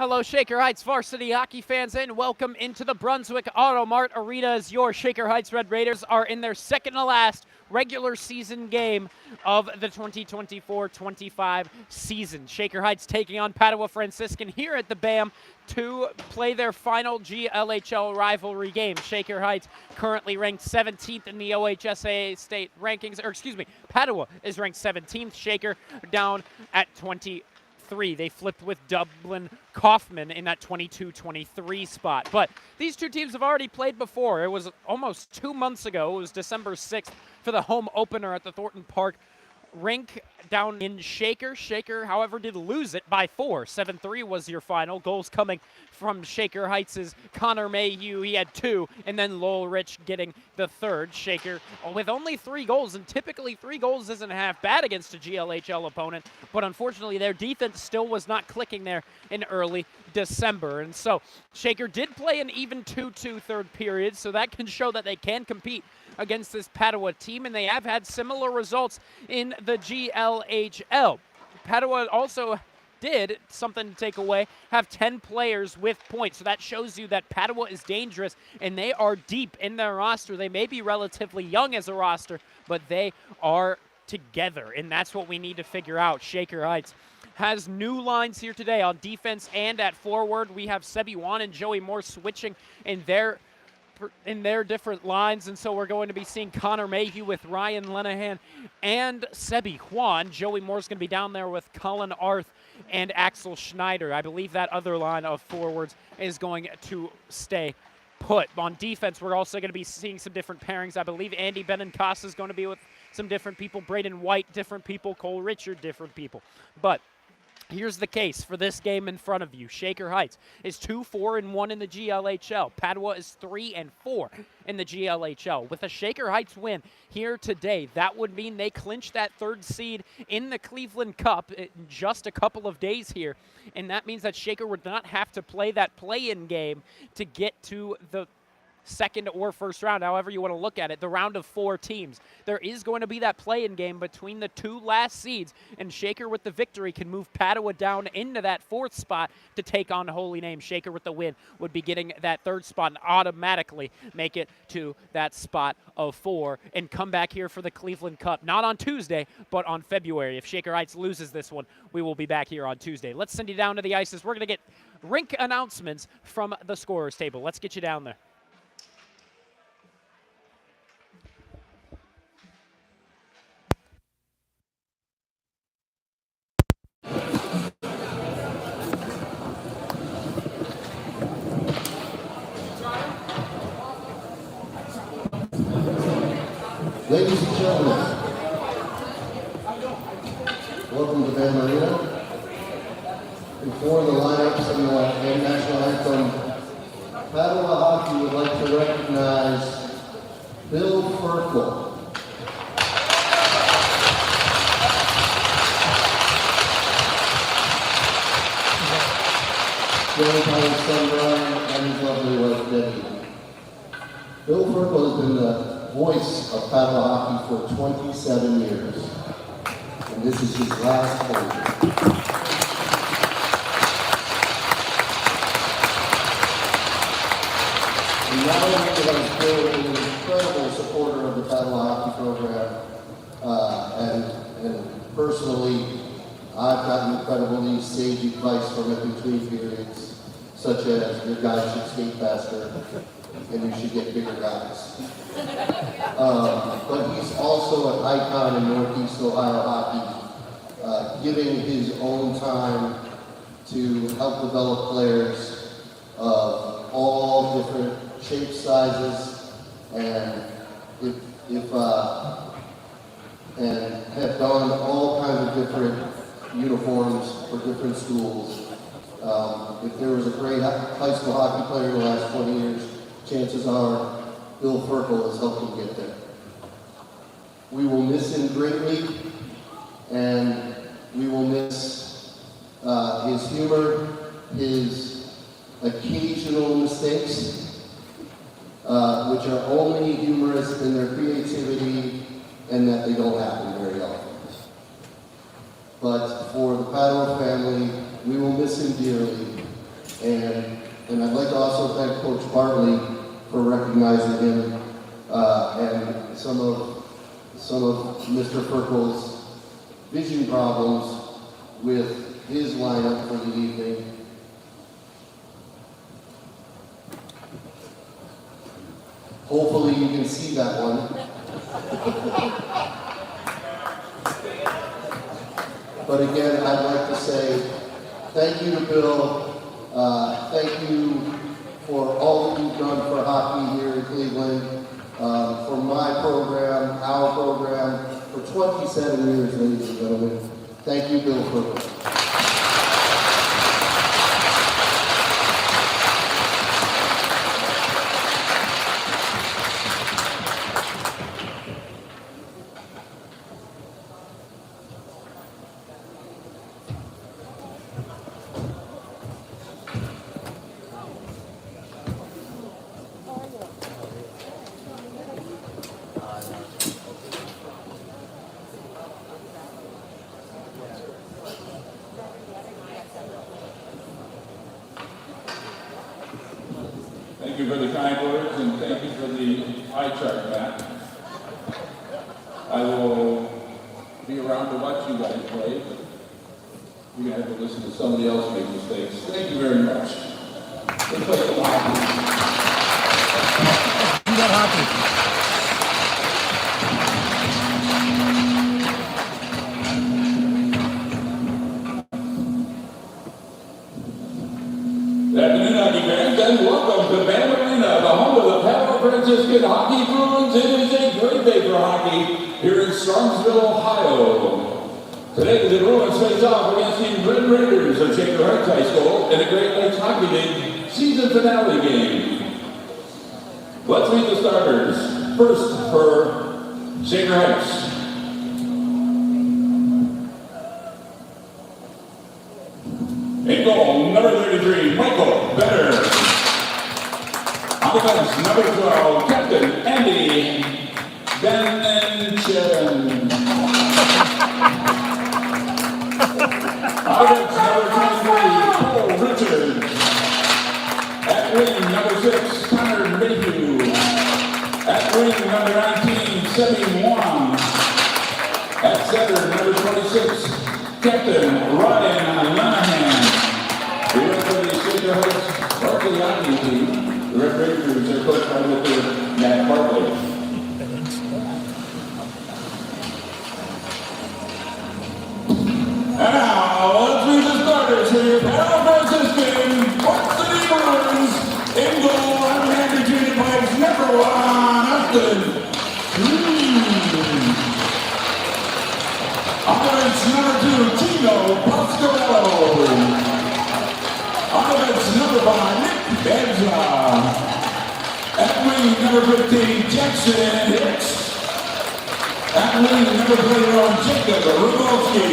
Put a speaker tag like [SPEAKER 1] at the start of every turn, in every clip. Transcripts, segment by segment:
[SPEAKER 1] Hello, Shaker Heights Varsity hockey fans, and welcome into the Brunswick Auto Mart Arena as your Shaker Heights Red Raiders are in their second to last regular season game of the 2024-25 season. Shaker Heights taking on Padua Franciscan here at the BAM to play their final GLHL rivalry game. Shaker Heights currently ranked 17th in the OHSAA state rankings, or excuse me, Padua is ranked 17th, Shaker down at 23. They flipped with Dublin Kaufman in that 22-23 spot. But these two teams have already played before. It was almost 2 months ago. It was December 6th for the home opener at the Thornton Park rink down in Shaker. Shaker, however, did lose it by 4. 7-3 was your final. Goals coming from Shaker Heights' Connor Mayhew. He had 2, and then Lowell Rich getting the third. Shaker with only 3 goals, and typically 3 goals isn't half bad against a GLHL opponent, but unfortunately their defense still was not clicking there in early December. And so Shaker did play an even 2-2 third period, so that can show that they can compete against this Padua team, and they have had similar results in the GLHL. Padua also did, something to take away, have 10 players with points, so that shows you that Padua is dangerous, and they are deep in their roster. They may be relatively young as a roster, but they are together, and that's what we need to figure out. Shaker Heights has new lines here today on defense and at forward. We have Sebi Wan and Joey Moore switching in their different lines, and so we're going to be seeing Connor Mayhew with Ryan Lenahan and Sebi Juan. Joey Moore's going to be down there with Colin Arth and Axel Schneider. I believe that other line of forwards is going to stay put. On defense, we're also going to be seeing some different pairings. I believe Andy Benincasa is going to be with some different people. Braden White, different people. Cole Richard, different people. But here's the case for this game in front of you. Shaker Heights is 2-4-1 in the GLHL. Padua is 3-4 in the GLHL. With a Shaker Heights win here today, that would mean they clinch that third seed in the Cleveland Cup in just a couple of days here. And that means that Shaker would not have to play that play-in game to get to the second or first round, however you want to look at it, the round of 4 teams. There is going to be that play-in game between the 2 last seeds, and Shaker with the victory can move Padua down into that 4th spot to take on Holy Name. Shaker with the win would be getting that 3rd spot and automatically make it to that spot of 4 and come back here for the Cleveland Cup, not on Tuesday, but on February. If Shaker Heights loses this one, we will be back here on Tuesday. Let's send you down to the ices. We're going to get rink announcements from the scorer's table. Let's get you down there.
[SPEAKER 2] Ladies and gentlemen, welcome to BAM Arena. Before the lineups and the national anthem, Padua Hockey would like to recognize Bill Ferkel. Joined by his son Ryan and his lovely wife Debbie. Bill Ferkel has been the voice of Padua Hockey for 27 years, and this is his last home. And not only has Bill been an incredible supporter of the Padua Hockey program, and personally, I've gotten incredible sage advice from it between periods, such as your guys should skate faster, and you should get bigger guys. But he's also an icon in Northeast Ohio hockey, giving his own time to help develop players of all different shapes, sizes, and and have donned all kinds of different uniforms for different schools. If there was a great high school hockey player in the last 20 years, chances are Bill Ferkel has helped him get there. We will miss him greatly, and we will miss his humor, his occasional mistakes, which are only humorous in their creativity and that they don't happen very often. But for the Padua family, we will miss him dearly, And I'd like to also thank Coach Bartley for recognizing him and some of Mr. Ferkel's vision problems with his lineup for the evening. Hopefully you can see that one. But again, I'd like to say thank you to Bill. Thank you for all that you've done for hockey here in Cleveland, for my program, our program, for 27 years, ladies and gentlemen. Thank you, Bill Ferkel.
[SPEAKER 3] Thank you for the kind words and thank you for the eye chart, Matt. I will be around to watch you guys play, but you're going to have to listen to somebody else make mistakes. Thank you very much. Let's play some hockey.
[SPEAKER 4] You got hockey.
[SPEAKER 3] Good afternoon, hockey fans, and welcome to Van Arena, the home of the Padua Franciscan Hockey Bruins. It is a great day for hockey here in Strongsville, Ohio. Today, the Bruins face off against the Red Raiders of Shaker Heights High School in a Great Lakes Hockey League season finale game. Let's meet the starters. First for Shaker Heights. In goal, number 33, Michael Better. On the bench, number 12, Captain Andy Benchen. On the bench, number 23, Cole Richards. At wing, number 6, Connor Mayhew. At wing, number 19, Sebby Wong. At center, number 26, Captain Ryan Lanahan. We went for the Shaker Heights Varsity hockey team. The Red Raiders are coached by Mr. Matt Bartley. And now, let's meet the starters for your Padua Franciscan Varsity Bruins. In goal, I'm Andy Junior Pipes, number 1, Upton. On the bench, number 2, Tino Pasquarello. On the bench, number 5, Nick Benza. At wing, number 15, Jackson Hicks. At wing, number 21, Jacob Rudolski.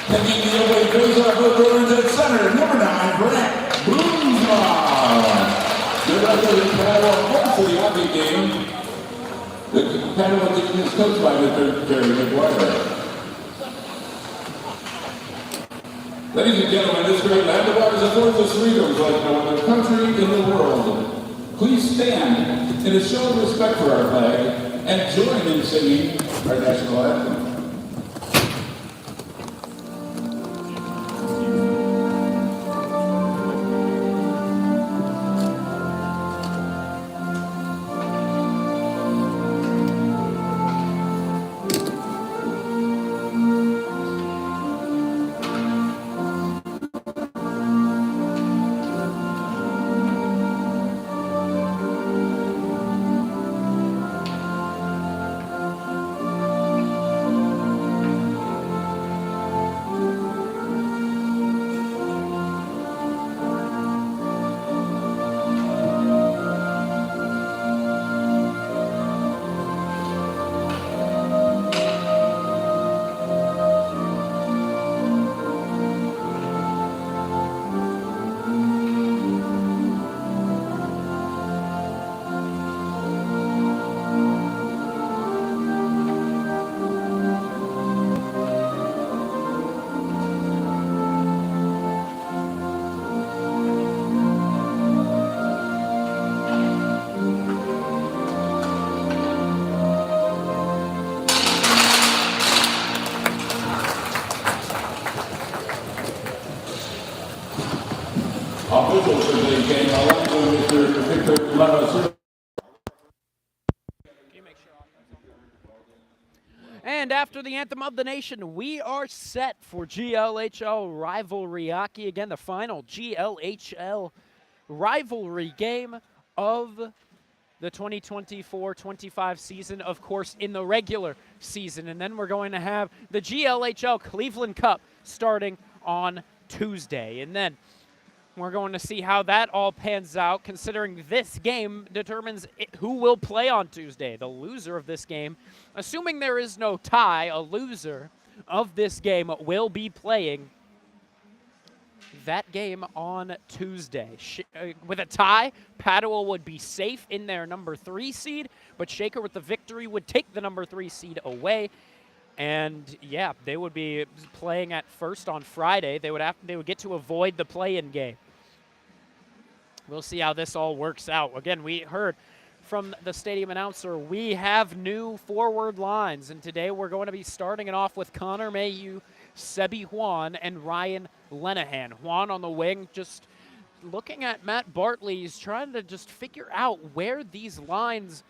[SPEAKER 3] Taking the away face-off for the Bruins at center, number 9, Brett Bloomsma. The rest of the Padua Varsity hockey game. The Padua team is coached by Mr. Jerry McGuire. Ladies and gentlemen, this great land of ours affords us freedoms like no other country in the world. Please stand in a show of respect for our flag and join in singing our national anthem.
[SPEAKER 1] And after the Anthem of the Nation, we are set for GLHL Rivalry Hockey. Again, the final GLHL rivalry game of the 2024-25 season, of course, in the regular season. And then we're going to have the GLHL Cleveland Cup starting on Tuesday. And then we're going to see how that all pans out, considering this game determines who will play on Tuesday. The loser of this game, assuming there is no tie, a loser of this game will be playing that game on Tuesday. With a tie, Padua would be safe in their number 3 seed, but Shaker with the victory would take the number 3 seed away. And yeah, they would be playing at first on Friday. They would get to avoid the play-in game. We'll see how this all works out. Again, we heard from the stadium announcer, we have new forward lines, and today we're going to be starting it off with Connor Mayhew, Sebi Juan, and Ryan Lenahan. Juan on the wing, just looking at Matt Bartley. He's trying to just figure out where these lines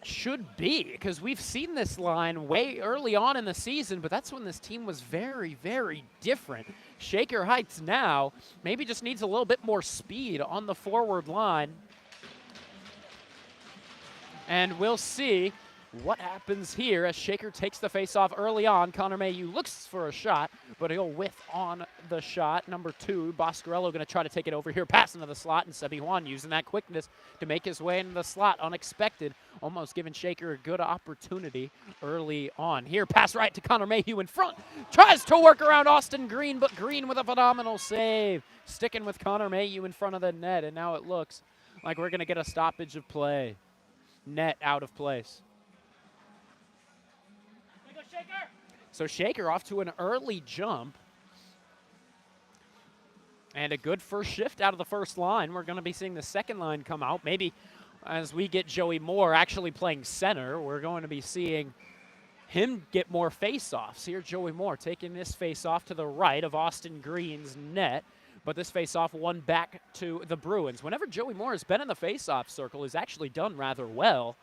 [SPEAKER 1] should be, because we've seen this line way early on in the season, but that's when this team was very, very different. Shaker Heights now maybe just needs a little bit more speed on the forward line. And we'll see what happens here as Shaker takes the face-off early on. Connor Mayhew looks for a shot, but he'll whiff on the shot. Number 2, Boscarello going to try to take it over here, pass into the slot, and Sebi Juan using that quickness to make his way into the slot. Unexpected, almost giving Shaker a good opportunity early on. Here, pass right to Connor Mayhew in front. Tries to work around Austin Green, but Green with a phenomenal save. Sticking with Connor Mayhew in front of the net, and now it looks like we're going to get a stoppage of play. Net out of place. So Shaker off to an early jump. And a good first shift out of the first line. We're going to be seeing the second line come out. Maybe as we get Joey Moore actually playing center, we're going to be seeing him get more face-offs. Here, Joey Moore taking this face-off to the right of Austin Green's net. But this face-off won back to the Bruins. Whenever Joey Moore has been in the face-off circle, he's actually done rather well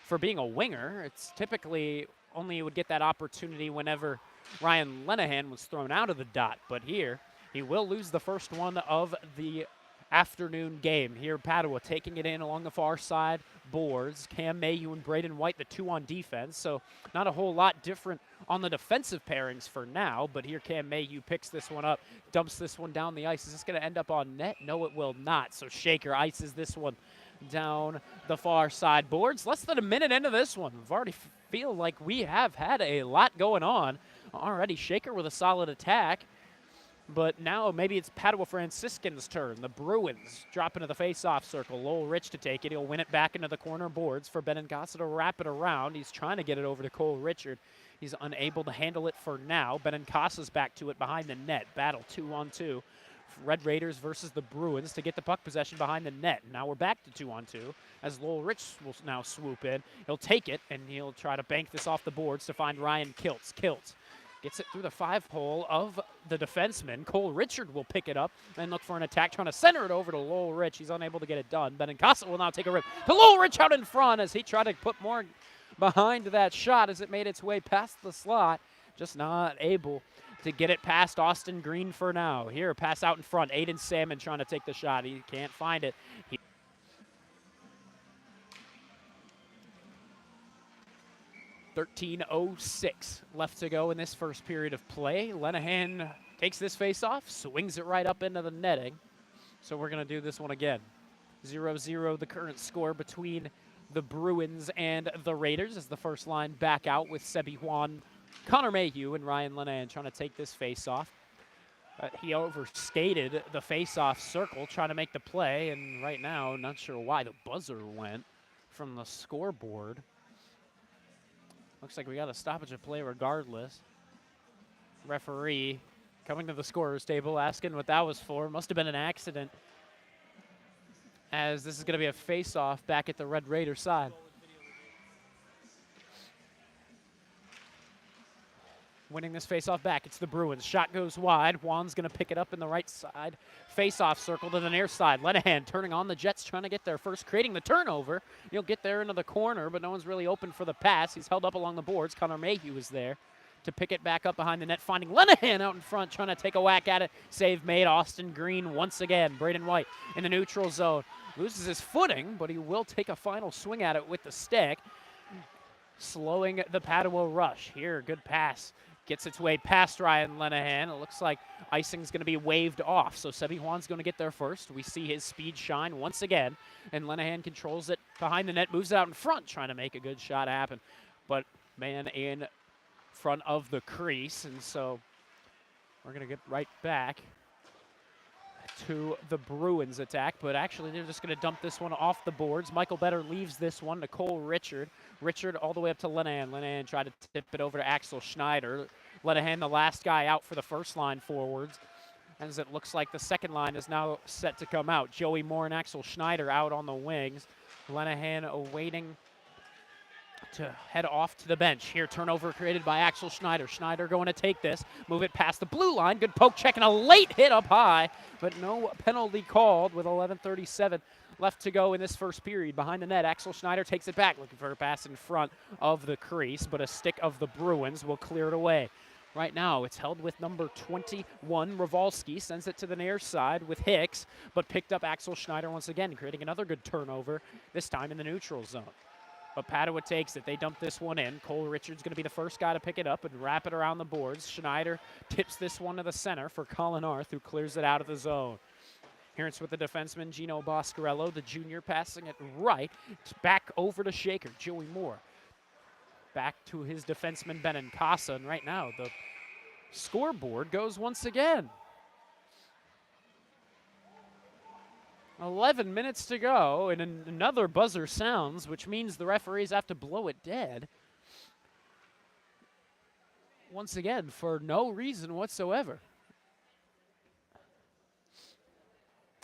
[SPEAKER 1] for being a winger. It's typically only he would get that opportunity whenever Ryan Lenahan was thrown out of the dot. But here, he will lose the first one of the afternoon game. Here, Padua taking it in along the far side boards. Cam Mayhew and Braden White, the 2 on defense. So not a whole lot different on the defensive pairings for now. But here, Cam Mayhew picks this one up, dumps this one down the ice. Is this going to end up on net? No, it will not. So Shaker ices this one down the far side boards. Less than a minute into this one. We've already feel like we have had a lot going on already. Shaker with a solid attack. But now maybe it's Padua Franciscan's turn. The Bruins drop into the face-off circle. Lowell Rich to take it. He'll win it back into the corner boards for Benincasa to wrap it around. He's trying to get it over to Cole Richard. He's unable to handle it for now. Benincasa's back to it behind the net. Battle 2-on-2. Red Raiders versus the Bruins to get the puck possession behind the net. Now we're back to 2-on-2 as Lowell Rich will now swoop in. He'll take it, and he'll try to bank this off the boards to find Ryan Kiltz. Kiltz gets it through the 5-hole of the defenseman. Cole Richard will pick it up and look for an attack, trying to center it over to Lowell Rich. He's unable to get it done. Benincasa will now take a rip to Lowell Rich out in front as he tried to put more behind that shot as it made its way past the slot. Just not able to get it past Austin Green for now. Here, pass out in front. Aiden Salmon trying to take the shot. He can't find it. 13:06 left to go in this first period of play. Lenahan takes this face-off, swings it right up into the netting. So we're going to do this one again. 0-0 the current score between the Bruins and the Raiders as the first line back out with Sebi Juan, Connor Mayhew, and Ryan Lenahan trying to take this face-off. He overskated the face-off circle trying to make the play, and right now, not sure why the buzzer went from the scoreboard. Looks like we got a stoppage of play regardless. Referee coming to the scorer's table asking what that was for. Must have been an accident, as this is going to be a face-off back at the Red Raider side. winning this face-off back. It's the Bruins. Shot goes wide. Juan's going to pick it up in the right side. Face-off circle to the near side. Lenahan turning on the Jets, trying to get there first, creating the turnover. He'll get there into the corner, but no one's really open for the pass. He's held up along the boards. Connor Mayhew is there to pick it back up behind the net, finding Lenahan out in front, trying to take a whack at it. Save made. Austin Green once again. Braden White in the neutral zone. Loses his footing, but he will take a final swing at it with the stick, slowing the Padua rush. Here, good pass. Gets its way past Ryan Lenahan. It looks like icing's going to be waved off, so Sebi Juan's going to get there first. We see his speed shine once again, and Lenahan controls it behind the net, moves it out in front, trying to make a good shot happen. But man in front of the crease, and so we're going to get right back to the Bruins attack, but actually they're just going to dump this one off the boards. Michael Better leaves this one to Cole Richard. Richard all the way up to Lenahan. Lenahan tried to tip it over to Axel Schneider. Lenahan, the last guy out for the first line forwards, as it looks like the second line is now set to come out. Joey Moore and Axel Schneider out on the wings. Lenahan awaiting to head off to the bench. Here, turnover created by Axel Schneider. Schneider going to take this, move it past the blue line. Good poke check and a late hit up high, but no penalty called with 11:37 left to go in this first period. Behind the net, Axel Schneider takes it back, looking for a pass in front of the crease, but a stick of the Bruins will clear it away. Right now, it's held with number 21, Ravalski, sends it to the near side with Hicks, but picked up Axel Schneider once again, creating another good turnover, this time in the neutral zone. But Padua takes it. They dump this one in. Cole Richards going to be the first guy to pick it up and wrap it around the boards. Schneider tips this one to the center for Colin Arth, who clears it out of the zone. Here it's with the defenseman, Gino Boscarello, the junior, passing it right. It's back over to Shaker, Joey Moore. Back to his defenseman, Benincasa, and right now the scoreboard goes once again. 11 minutes to go, and another buzzer sounds, which means the referees have to blow it dead. Once again, for no reason whatsoever.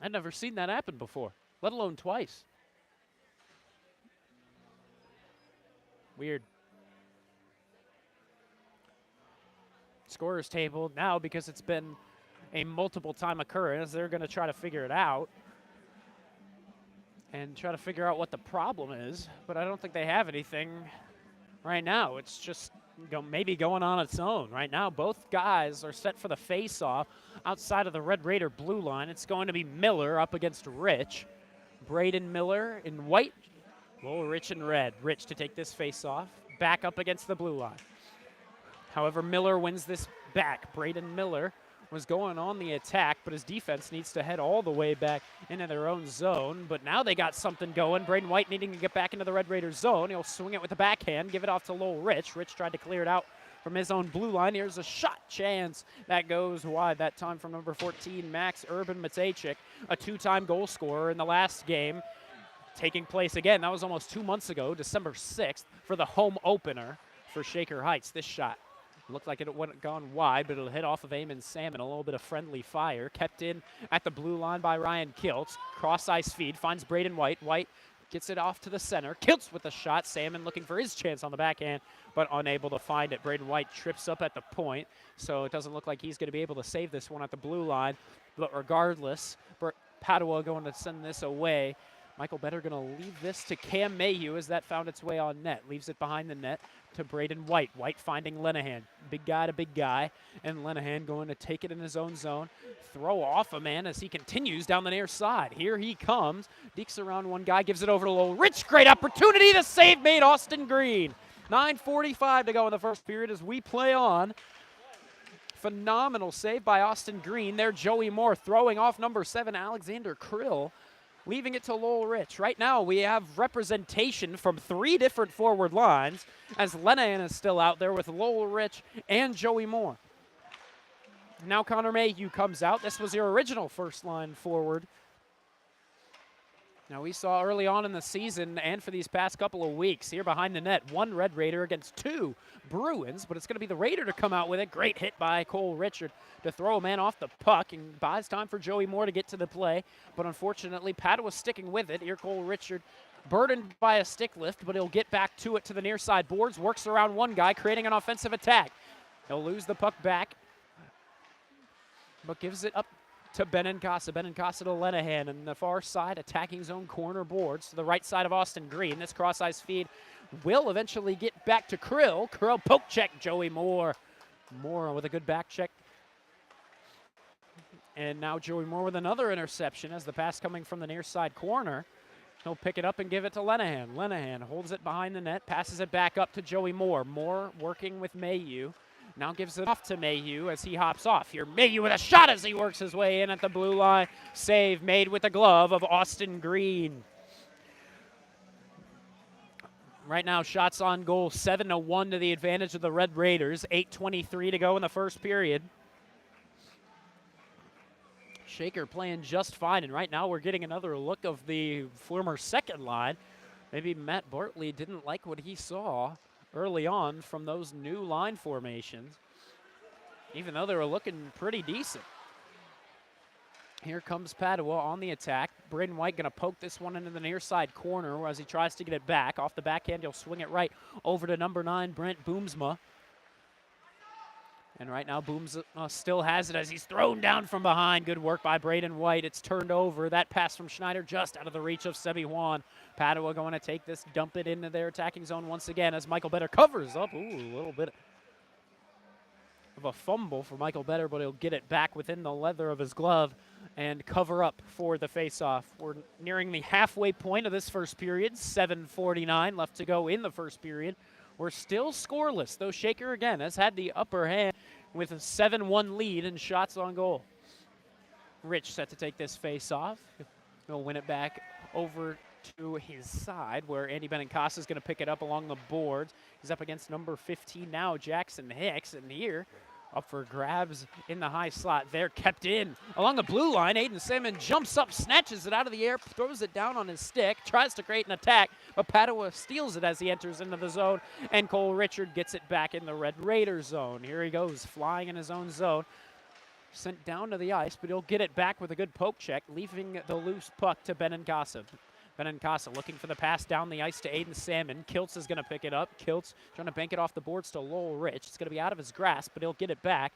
[SPEAKER 1] I've never seen that happen before, let alone twice. Weird. Scorer's table now, because it's been a multiple time occurrence, they're going to try to figure it out and try to figure out what the problem is, but I don't think they have anything right now. It's just maybe going on its own. Right now, both guys are set for the face-off outside of the Red Raider blue line. It's going to be Miller up against Rich. Braden Miller in white, well, Rich in red. Rich to take this face-off, back up against the blue line. However, Miller wins this back. Braden Miller was going on the attack, but his defense needs to head all the way back into their own zone. But now they got something going. Braden White needing to get back into the Red Raiders zone. He'll swing it with the backhand, give it off to Lowell Rich. Rich tried to clear it out from his own blue line. Here's a shot chance that goes wide. That time from number 14, Max Urban Matejczyk, a two-time goal scorer in the last game. Taking place again, that was almost 2 months ago, December 6th, for the home opener for Shaker Heights. This shot looked like it went gone wide, but it'll hit off of Eamon Salmon. A little bit of friendly fire. Kept in at the blue line by Ryan Kiltz. Cross-ice feed. Finds Braden White. White gets it off to the center. Kiltz with the shot. Salmon looking for his chance on the backhand, but unable to find it. Braden White trips up at the point, so it doesn't look like he's going to be able to save this one at the blue line. But regardless, Padua going to send this away. Michael Better going to leave this to Cam Mayhew as that found its way on net. Leaves it behind the net to Braden White. White finding Lenahan. Big guy to big guy. And Lenahan going to take it in his own zone. Throw off a man as he continues down the near side. Here he comes. Deeks around one guy. Gives it over to Lowell Rich. Great opportunity. The save made Austin Green. 9:45 to go in the first period as we play on. Phenomenal save by Austin Green. There Joey Moore throwing off number 7, Alexander Krill. Leaving it to Lowell Rich. Right now, we have representation from 3 different forward lines, as Lenahan is still out there with Lowell Rich and Joey Moore. Now Connor Mayhew comes out. This was your original first line forward. Now, we saw early on in the season and for these past couple of weeks here behind the net, 1 Red Raider against 2 Bruins, but it's going to be the Raider to come out with it. Great hit by Cole Richard to throw a man off the puck and buys time for Joey Moore to get to the play. But unfortunately, Padua sticking with it. Here Cole Richard burdened by a stick lift, but he'll get back to it to the near side boards, works around one guy, creating an offensive attack. He'll lose the puck back, but gives it up to Benincasa. Benincasa to Lenahan in the far side, attacking zone corner boards to the right side of Austin Green. This cross-ice feed will eventually get back to Krill. Krill poke check, Joey Moore. Moore with a good back check. And now Joey Moore with another interception as the pass coming from the near side corner. He'll pick it up and give it to Lenahan. Lenahan holds it behind the net, passes it back up to Joey Moore. Moore working with Mayhew. Now gives it off to Mayhew as he hops off. Here, Mayhew with a shot as he works his way in at the blue line. Save made with the glove of Austin Green. Right now, shots on goal, 7-1 to the advantage of the Red Raiders. 8:23 to go in the first period. Shaker playing just fine, and right now we're getting another look of the former second line. Maybe Matt Bartley didn't like what he saw early on from those new line formations, even though they were looking pretty decent. Here comes Padua on the attack. Braden White going to poke this one into the near side corner as he tries to get it back. Off the backhand, he'll swing it right over to number 9, Brent Boomsma. And right now, Booms still has it as he's thrown down from behind. Good work by Braden White. It's turned over. That pass from Schneider just out of the reach of Sebi Juan. Padua going to take this, dump it into their attacking zone once again as Michael Better covers up. Ooh, a little bit of a fumble for Michael Better, but he'll get it back within the leather of his glove and cover up for the faceoff. We're nearing the halfway point of this first period. 7:49 left to go in the first period. We're still scoreless, though Shaker again has had the upper hand with a 7-1 lead in shots on goal. Rich set to take this face off. He'll win it back over to his side where Andy Benincasa is going to pick it up along the boards. He's up against number 15 now, Jackson Hicks, and here up for grabs in the high slot. They're kept in along the blue line. Aiden Salmon jumps up, snatches it out of the air, throws it down on his stick, tries to create an attack, but Padua steals it as he enters into the zone, and Cole Richard gets it back in the Red Raider zone. Here he goes, flying in his own zone. Sent down to the ice, but he'll get it back with a good poke check, leaving the loose puck to Benincasa. Benincasa looking for the pass down the ice to Aiden Salmon. Kiltz is going to pick it up. Kiltz trying to bank it off the boards to Lowell Rich. It's going to be out of his grasp, but he'll get it back.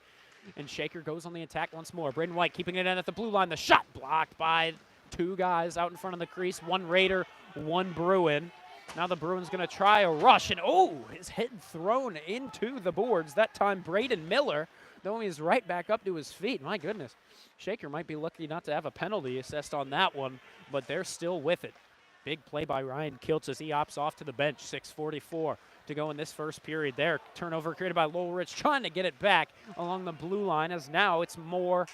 [SPEAKER 1] And Shaker goes on the attack once more. Braden White keeping it in at the blue line. The shot blocked by two guys out in front of the crease. One Raider, one Bruin. Now the Bruins going to try a rush, and his head thrown into the boards. That time Braden Miller, though he's right back up to his feet. My goodness. Shaker might be lucky not to have a penalty assessed on that one, but they're still with it. Big play by Ryan Kiltz as he opts off to the bench. 6:44 to go in this first period there. Turnover created by Lowell Rich, trying to get it back along the blue line as now it's Moore,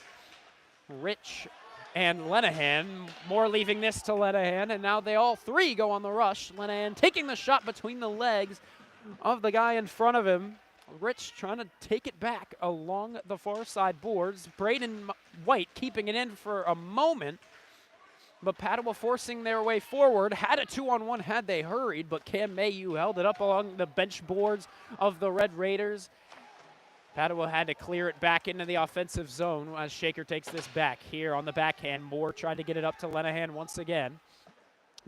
[SPEAKER 1] Rich, and Lenahan. Moore leaving this to Lenahan, and now they all three go on the rush. Lenahan taking the shot between the legs of the guy in front of him. Rich trying to take it back along the far side boards. Braden White keeping it in for a moment, but Padua forcing their way forward. Had a 2-on-1 had they hurried, but Cam Mayhew held it up along the bench boards of the Red Raiders. Padua had to clear it back into the offensive zone as Shaker takes this back. Here on the backhand, Moore tried to get it up to Lenahan once again.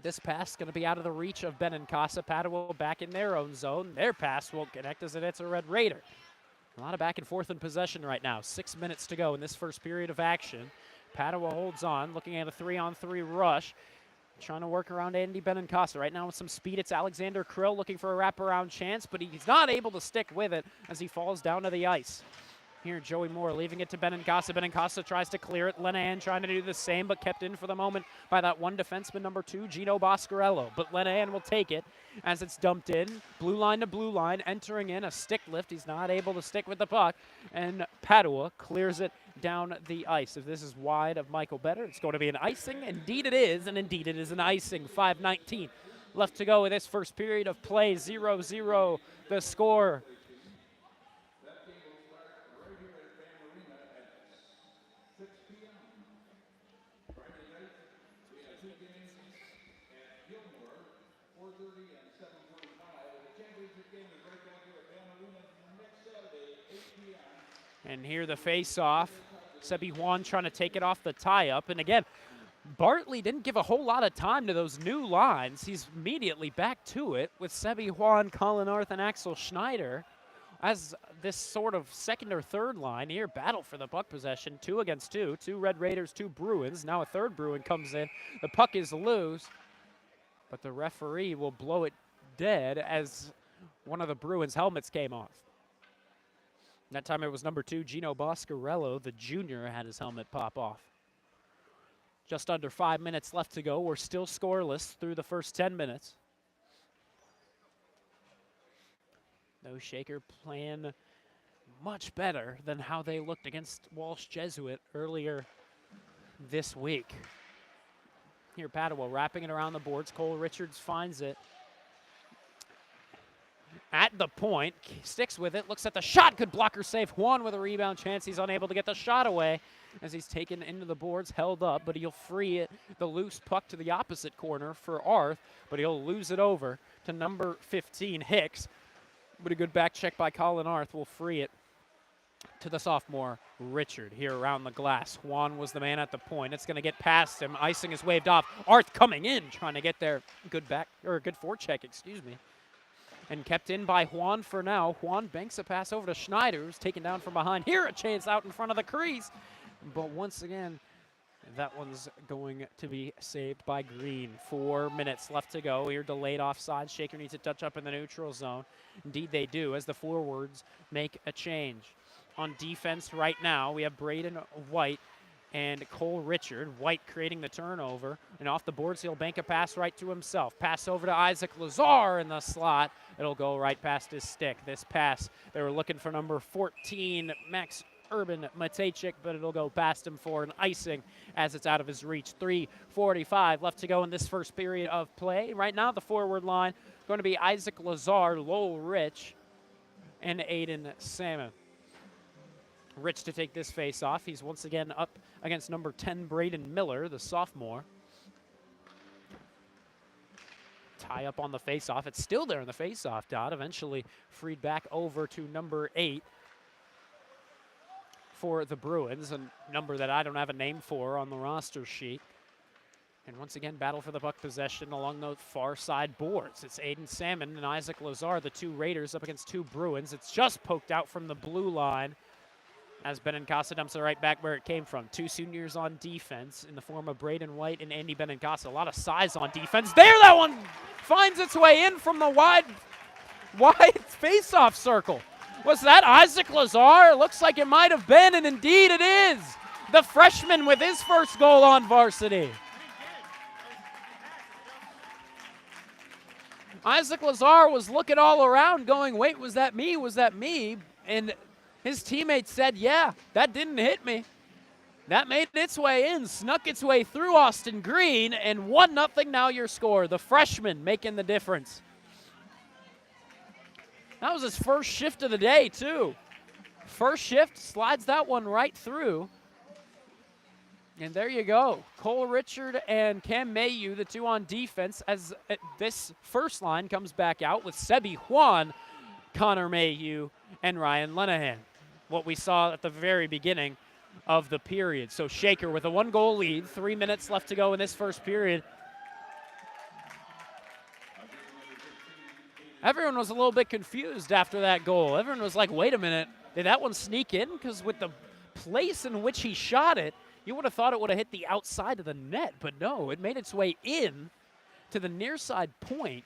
[SPEAKER 1] This pass going to be out of the reach of Benincasa. Padua back in their own zone. Their pass won't connect as it hits a Red Raider. A lot of back and forth in possession right now. 6 minutes to go in this first period of action. Padua holds on, looking at a 3-on-3 rush, trying to work around Andy Benincasa. Right now with some speed, it's Alexander Krill looking for a wraparound chance, but he's not able to stick with it as he falls down to the ice. Here, Joey Moore leaving it to Benincasa. Benincasa tries to clear it. Lenahan trying to do the same, but kept in for the moment by that one defenseman, number 2, Gino Boscarello. But Lenahan will take it as it's dumped in. Blue line to blue line, entering in a stick lift. He's not able to stick with the puck, and Padua clears it down the ice. If this is wide of Michael Better, it's going to be an icing. Indeed it is, and indeed it is an icing. 5:19 left to go in this first period of play. 0-0 the score. And here the face-off. Sebi Juan trying to take it off the tie-up. And again, Bartley didn't give a whole lot of time to those new lines. He's immediately back to it with Sebi Juan, Colin Arth, and Axel Schneider as this sort of second or third line here battle for the puck possession, 2 against 2. 2 Red Raiders, 2 Bruins. Now a third Bruin comes in. The puck is loose, but the referee will blow it dead as one of the Bruins' helmets came off. That time it was number 2, Gino Boscarello, the junior, had his helmet pop off. Just under 5 minutes left to go. We're still scoreless through the first 10 minutes. No Shaker playing much better than how they looked against Walsh Jesuit earlier this week. Here Padua wrapping it around the boards. Cole Richards finds it at the point, sticks with it, looks at the shot, good blocker save. Juan with a rebound chance. He's unable to get the shot away as he's taken into the boards, held up, but he'll free it, the loose puck to the opposite corner for Arth, but he'll lose it over to number 15, Hicks. But a good back check by Colin Arth will free it to the sophomore Richard here around the glass. Juan was the man at the point. It's going to get past him. Icing is waved off. Arth coming in, trying to get there. Good back, or good forecheck, excuse me. And kept in by Juan for now. Juan banks a pass over to Schneider, who's taken down from behind. Here a chance out in front of the crease. But once again, that one's going to be saved by Green. 4 minutes left to go. Here delayed offside. Shaker needs to touch up in the neutral zone. Indeed they do, as the forwards make a change. On defense right now, we have Braden White and Cole Richard. White creating the turnover, and off the boards he'll bank a pass right to himself. Pass over to Isaac Lazar in the slot. It'll go right past his stick. This pass, they were looking for number 14, Max Urban Matejcik, but it'll go past him for an icing as it's out of his reach. 3:45 left to go in this first period of play. Right now the forward line going to be Isaac Lazar, Lowell Rich, and Aiden Salmon. Rich to take this face off. He's once again up against number 10, Braden Miller, the sophomore. Tie up on the face-off. It's still there in the face-off dot. Eventually freed back over to number 8 for the Bruins, a number that I don't have a name for on the roster sheet. And once again, battle for the puck possession along the far side boards. It's Aiden Salmon and Isaac Lazar, the 2 Raiders, up against 2 Bruins. It's just poked out from the blue line as Benincasa dumps it right back where it came from. 2 seniors on defense in the form of Braden White and Andy Benincasa. A lot of size on defense. There, that one finds its way in from the wide face-off circle. Was that Isaac Lazar? It looks like it might have been, and indeed it is. The freshman with his first goal on varsity. Isaac Lazar was looking all around going, wait, was that me? Was that me? And his teammates said, yeah, that didn't hit me. That made its way in, snuck its way through Austin Green, and 1-0 now your score. The freshman making the difference. That was his first shift of the day, too. First shift, slides that one right through. And there you go. Cole Richard and Cam Mayu, the 2 on defense, as this first line comes back out with Sebi Juan, Connor Mayu, and Ryan Lenahan. What we saw at the very beginning of the period. So Shaker with a 1-goal lead, 3 minutes left to go in this first period. Everyone was a little bit confused after that goal. Everyone was like, wait a minute, did that one sneak in? Because with the place in which he shot it, you would have thought it would have hit the outside of the net, but no, it made its way in to the near side point,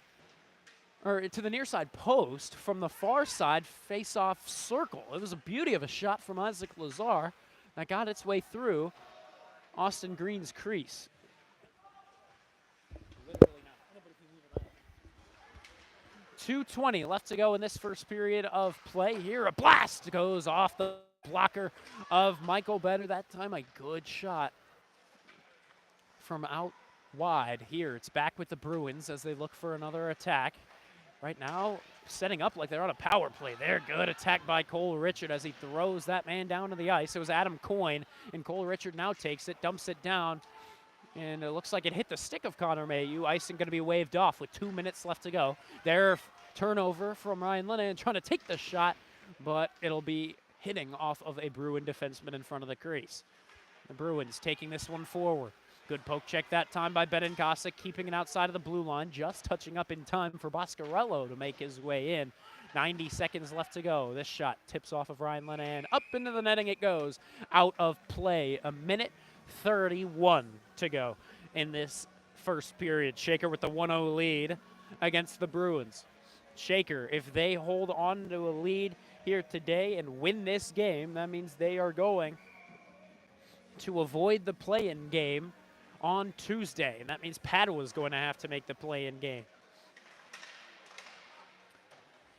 [SPEAKER 1] or to the near side post from the far side face-off circle. It was a beauty of a shot from Isaac Lazar that got its way through Austin Green's crease. 2:20 left to go in this first period of play. Here a blast goes off the blocker of Michael Benner. That time a good shot from out wide. Here it's back with the Bruins as they look for another attack. Right now setting up like they're on a power play. They're good attack by Cole Richard as he throws that man down to the ice. It was Adam Coyne, and Cole Richard now takes it, dumps it down, and it looks like it hit the stick of Connor Mayu. Icing going to be waved off with 2 minutes left to go. There, turnover from Ryan Lenahan trying to take the shot, but it'll be hitting off of a Bruin defenseman in front of the crease. The Bruins taking this one forward. Good poke check that time by Benincasa, keeping it outside of the blue line, just touching up in time for Boscarello to make his way in. 90 seconds left to go. This shot tips off of Ryan Lenahan. Up into the netting it goes. Out of play. A minute 31 to go in this first period. Shaker with the 1-0 lead against the Bruins. Shaker, if they hold on to a lead here today and win this game, that means they are going to avoid the play-in game on Tuesday. And that means Padua is going to have to make the play-in game.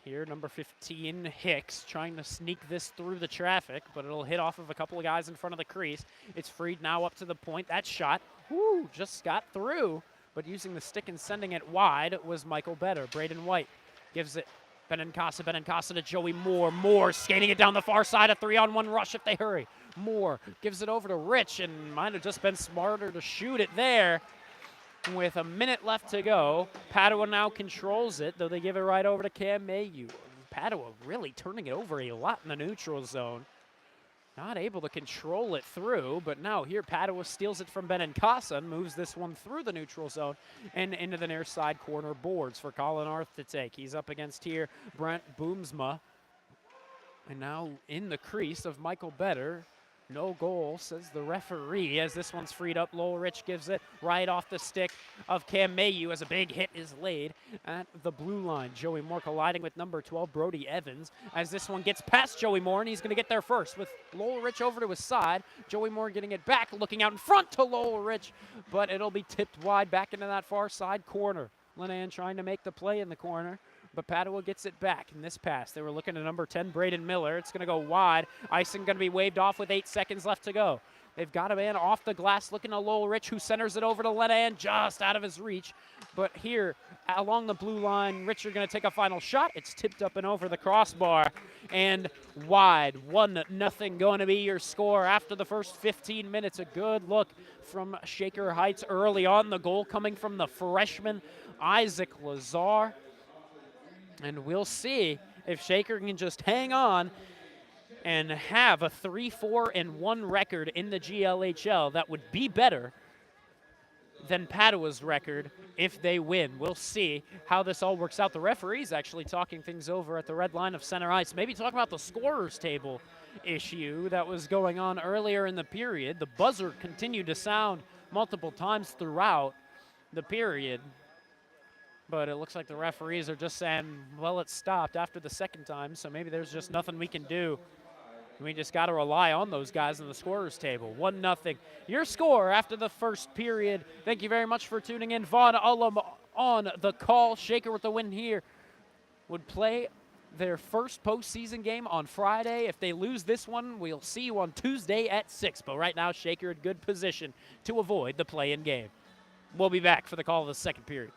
[SPEAKER 1] Here, number 15, Hicks, trying to sneak this through the traffic, but it'll hit off of a couple of guys in front of the crease. It's freed now up to the point. That shot, whoo, just got through, but using the stick and sending it wide was Michael Better. Braden White gives it Benincasa to Joey Moore. Moore skating it down the far side, a 3-on-1 rush if they hurry. Moore gives it over to Rich, and might have just been smarter to shoot it there. With a minute left to go, Padua now controls it, though they give it right over to Cam Mayhew. Padua really turning it over a lot in the neutral zone. Not able to control it through, but now here Padua steals it from Benincasa and moves this one through the neutral zone and into the near side corner boards for Colin Arth to take. He's up against here Brent Boomsma. And now in the crease of Michael Better. No goal, says the referee, as this one's freed up. Lowell Rich gives it right off the stick of Cam Mayhew as a big hit is laid at the blue line. Joey Moore colliding with number 12, Brody Evans, as this one gets past Joey Moore, and he's going to get there first with Lowell Rich over to his side. Joey Moore getting it back, looking out in front to Lowell Rich, but it'll be tipped wide back into that far side corner. Lenahan trying to make the play in the corner, but Padua gets it back in this pass. They were looking at number 10, Braden Miller. It's going to go wide. Icing going to be waved off with 8 seconds left to go. They've got a man off the glass looking to Lowell Rich, who centers it over to Lenahan, just out of his reach. But here, along the blue line, Rich are going to take a final shot. It's tipped up and over the crossbar and wide. 1-0 going to be your score after the first 15 minutes. A good look from Shaker Heights early on. The goal coming from the freshman, Isaac Lazar. And we'll see if Shaker can just hang on and have a 3-4-1 record in the GLHL. That would be better than Padua's record if they win. We'll see how this all works out. The referee's actually talking things over at the red line of center ice. Maybe talking about the scorer's table issue that was going on earlier in the period. The buzzer continued to sound multiple times throughout the period. But it looks like the referees are just saying, well, it stopped after the second time, so maybe there's just nothing we can do. We just got to rely on those guys in the scorer's table. 1-0. Your score after the first period. Thank you very much for tuning in. Vaughn Ullum on the call. Shaker with the win here would play their first postseason game on Friday. If they lose this one, we'll see you on Tuesday at 6. But right now, Shaker in good position to avoid the play-in game. We'll be back for the call of the second period.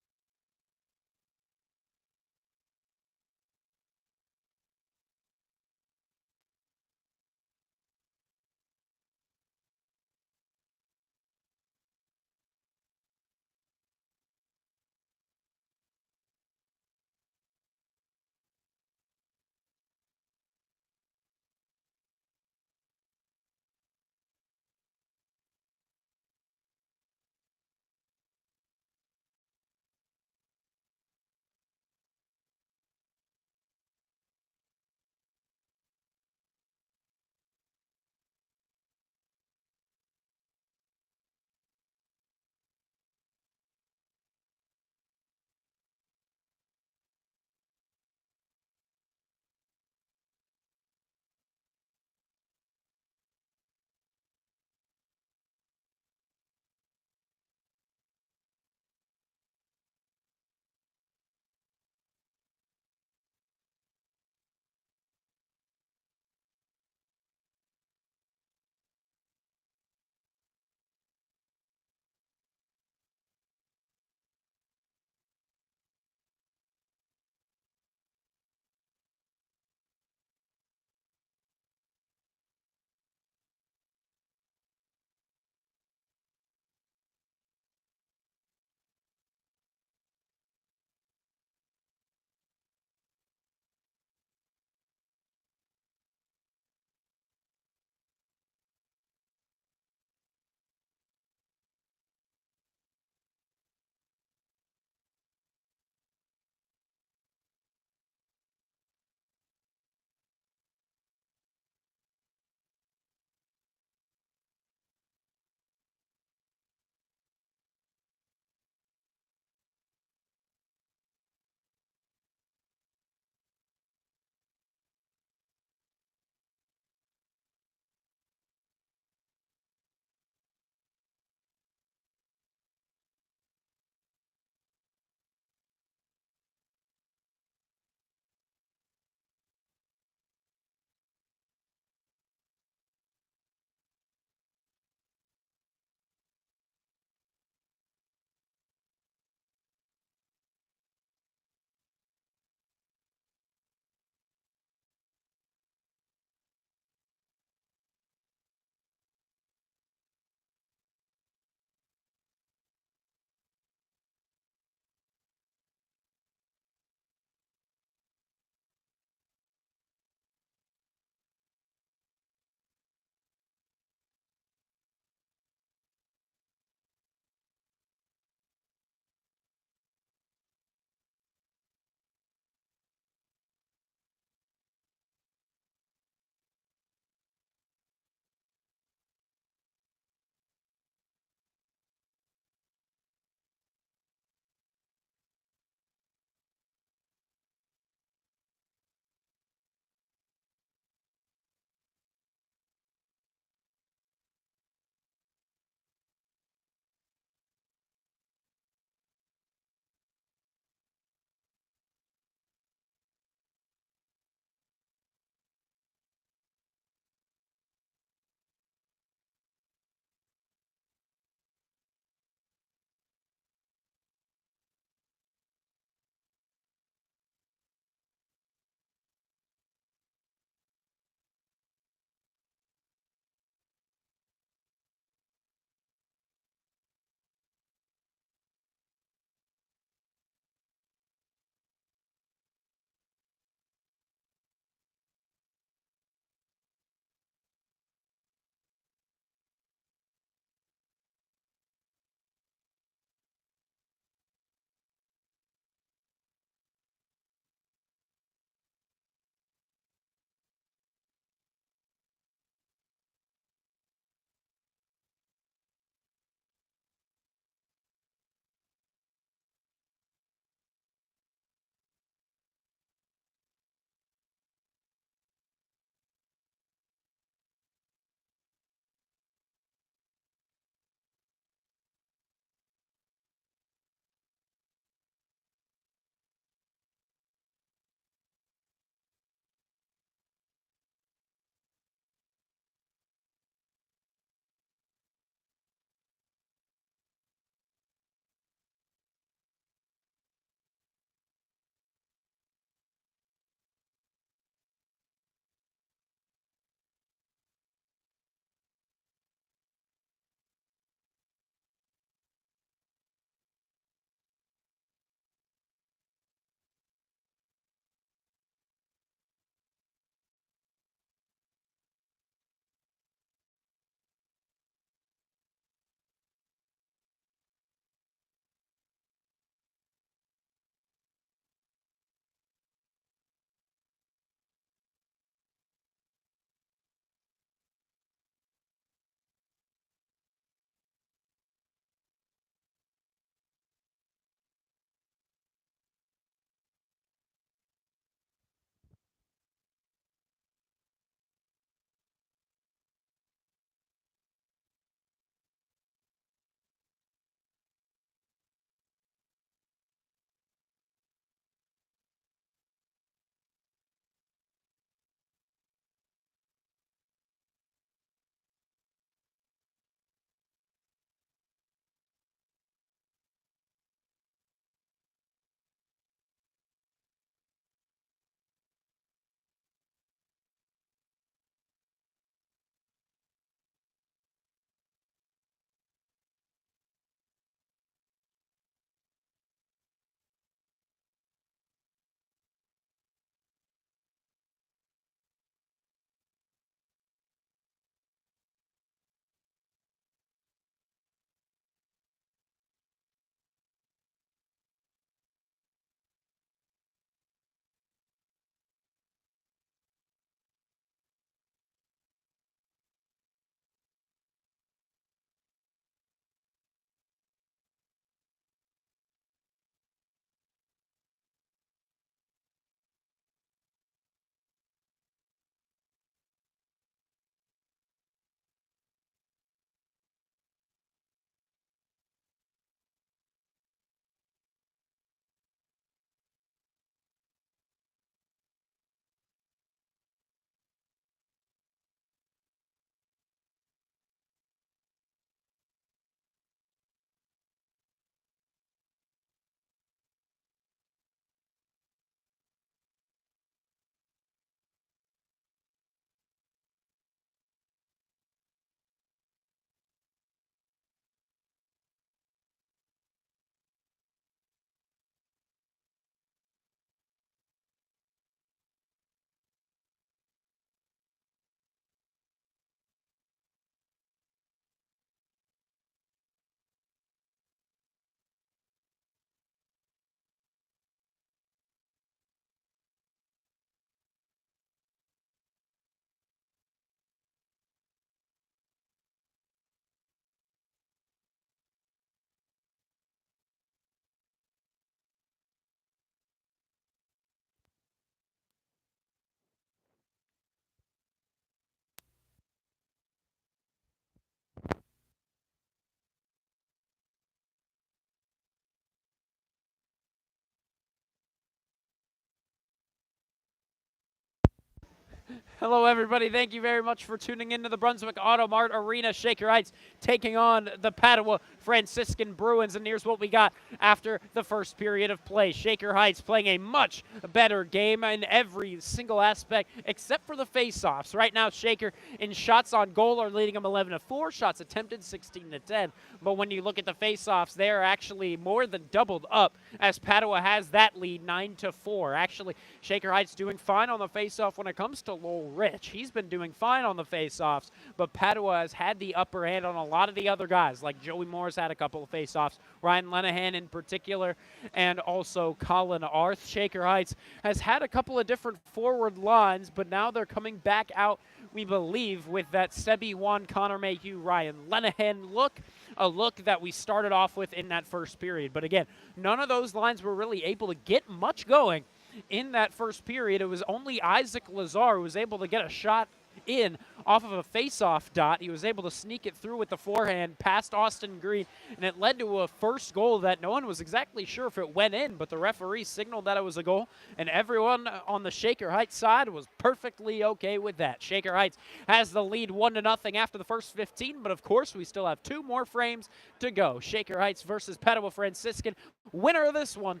[SPEAKER 1] Hello, everybody. Thank you very much for tuning into the Brunswick Auto Mart Arena. Shaker Heights taking on the Padua Franciscan Bruins. And here's what we got after the first period of play. Shaker Heights playing a much better game in every single aspect except for the face-offs. Right now, Shaker in shots on goal are leading them 11-4. Shots attempted 16-10. But when you look at the face-offs, they are actually more than doubled up as Padua has that lead 9-4. Actually, Shaker Heights doing fine on the face-off when it comes to Lowell Rich. He's been doing fine on the face-offs, but Padua has had the upper hand on a lot of the other guys, like Joey Moore's had a couple of face-offs, Ryan Lenahan in particular, and also Colin Arth. Shaker Heights has had a couple of different forward lines, but now they're coming back out, we believe, with that Sebi Juan, Connor Mayhew, Ryan Lenahan look, a look that we started off with in that first period. But again, none of those lines were really able to get much going in that first period. It was only Isaac Lazar who was able to get a shot in off of a face-off dot. He was able to sneak it through with the forehand past Austin Green, and it led to a first goal that no one was exactly sure if it went in, but the referee signaled that it was a goal, and everyone on the Shaker Heights side was perfectly okay with that. Shaker Heights has the lead 1-0 after the first 15, but of course we still have 2 more frames to go. Shaker Heights versus Padua Franciscan. Winner of this one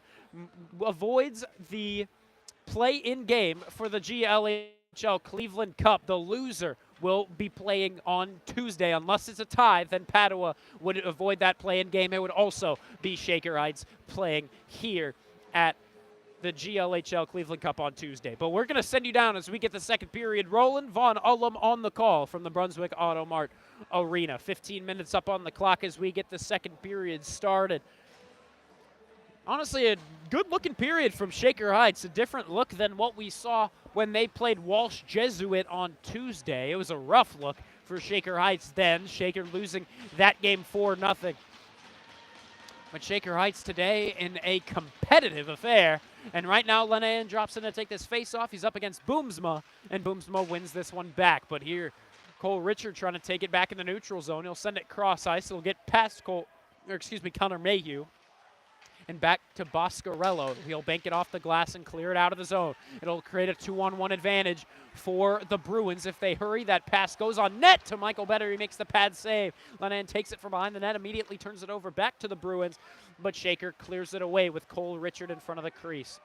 [SPEAKER 1] avoids the play-in game for the GLHL Cleveland Cup. The loser will be playing on Tuesday. Unless it's a tie, then Padua would avoid that play-in game. It would also be Shaker Heights playing here at the GLHL Cleveland Cup on Tuesday. But we're going to send you down as we get the second period rolling. Vaughn Ullum on the call from the Brunswick Auto Mart Arena. 15 minutes up on the clock as we get the second period started. Honestly, a good-looking period from Shaker Heights, a different look than what we saw when they played Walsh Jesuit on Tuesday. It was a rough look for Shaker Heights then, Shaker losing that game 4-0. But Shaker Heights today in a competitive affair, and right now Lenahan drops in to take this face-off. He's up against Boomsma, and Boomsma wins this one back. But here, Cole Richard trying to take it back in the neutral zone. He'll send it cross-ice. It'll get past Connor Mayhew. And back to Boscarello. He'll bank it off the glass and clear it out of the zone. It'll create a 2-on-1 advantage for the Bruins if they hurry. That pass goes on net to Michael Better. He makes the pad save. Lenahan takes it from behind the net, immediately turns it over back to the Bruins, but Shaker clears it away with Cole Richard in front of the crease.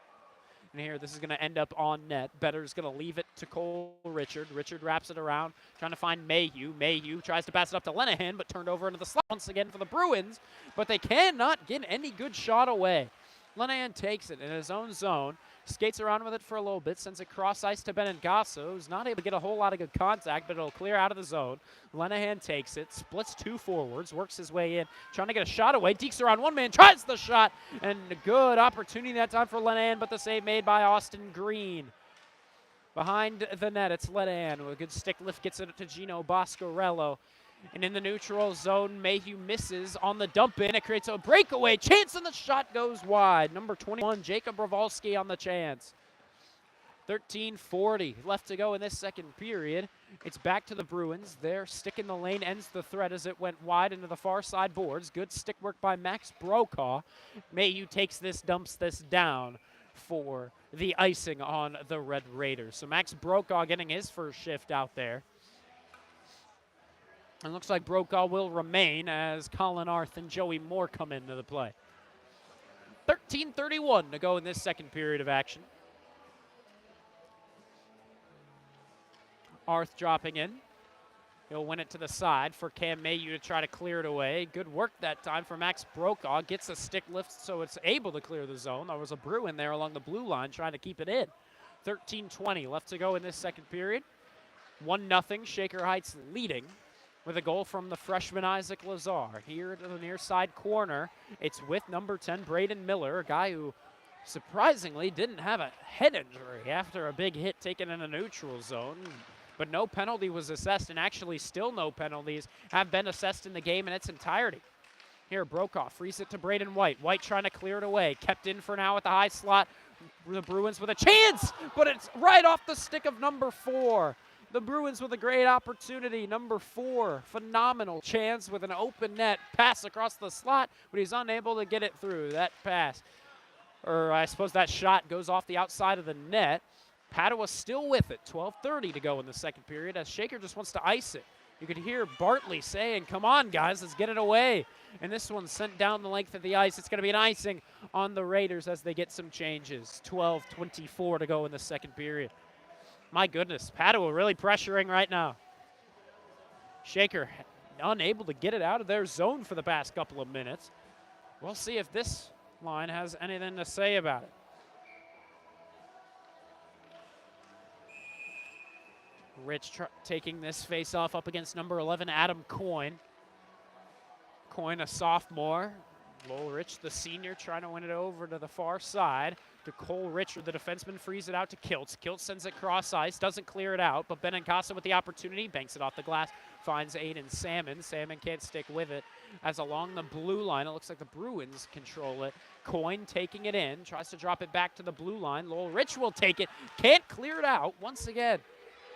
[SPEAKER 1] And here, this is going to end up on net. Better's going to leave it to Cole Richard. Richard wraps it around, trying to find Mayhew. Mayhew tries to pass it up to Lenahan, but turned over into the slot once again for the Bruins. But they cannot get any good shot away. Lenahan takes it in his own zone, skates around with it for a little bit, sends it cross-ice to Benengasso, who's not able to get a whole lot of good contact, but it'll clear out of the zone. Lenahan takes it, splits 2 forwards, works his way in, trying to get a shot away, dekes around one man, tries the shot, and a good opportunity that time for Lenahan, but the save made by Austin Green. Behind the net, it's Lenahan with a good stick lift, gets it to Gino Boscarello. And in the neutral zone, Mayhew misses on the dump in. It creates a breakaway chance, and the shot goes wide. Number 21, Jacob Ravalski on the chance. 13:40 left to go in this second period. It's back to the Bruins. Their stick in the lane ends the threat as it went wide into the far side boards. Good stick work by Max Brokaw. Mayhew takes this, dumps this down for the icing on the Red Raiders. So Max Brokaw getting his first shift out there. It looks like Brokaw will remain as Colin Arth and Joey Moore come into the play. 13:31 to go in this second period of action. Arth dropping in. He'll win it to the side for Cam Mayhew to try to clear it away. Good work that time for Max Brokaw. Gets a stick lift so it's able to clear the zone. There was a Bruin there along the blue line trying to keep it in. 13:20 left to go in this second period. 1-0, Shaker Heights leading, with a goal from the freshman Isaac Lazar. Here to the near side corner, it's with number 10, Braden Miller, a guy who surprisingly didn't have a head injury after a big hit taken in a neutral zone. But no penalty was assessed, and actually still no penalties have been assessed in the game in its entirety. Here, Brokaw frees it to Braden White. White trying to clear it away. Kept in for now at the high slot. The Bruins with a chance, but it's right off the stick of number 4. The Bruins with a great opportunity. Number 4, phenomenal chance with an open net. Pass across the slot, but he's unable to get it through. That pass, or I suppose that shot, goes off the outside of the net. Padua still with it. 12:30 to go in the second period as Shaker just wants to ice it. You could hear Bartley saying, come on, guys, let's get it away. And this one's sent down the length of the ice. It's going to be an icing on the Raiders as they get some changes. 12:24 to go in the second period. My goodness, Padua really pressuring right now. Shaker unable to get it out of their zone for the past couple of minutes. We'll see if this line has anything to say about it. Rich taking this face-off up against number 11, Adam Coyne. Coyne, a sophomore. Lowell Rich, the senior, trying to win it over to the far side. To Cole Richard, the defenseman, frees it out to Kiltz. Kiltz sends it cross ice, doesn't clear it out, but Benincasa with the opportunity, banks it off the glass, finds Aiden Salmon. Salmon can't stick with it. As along the blue line, it looks like the Bruins control it. Coyne taking it in, tries to drop it back to the blue line. Lowell Rich will take it, can't clear it out once again.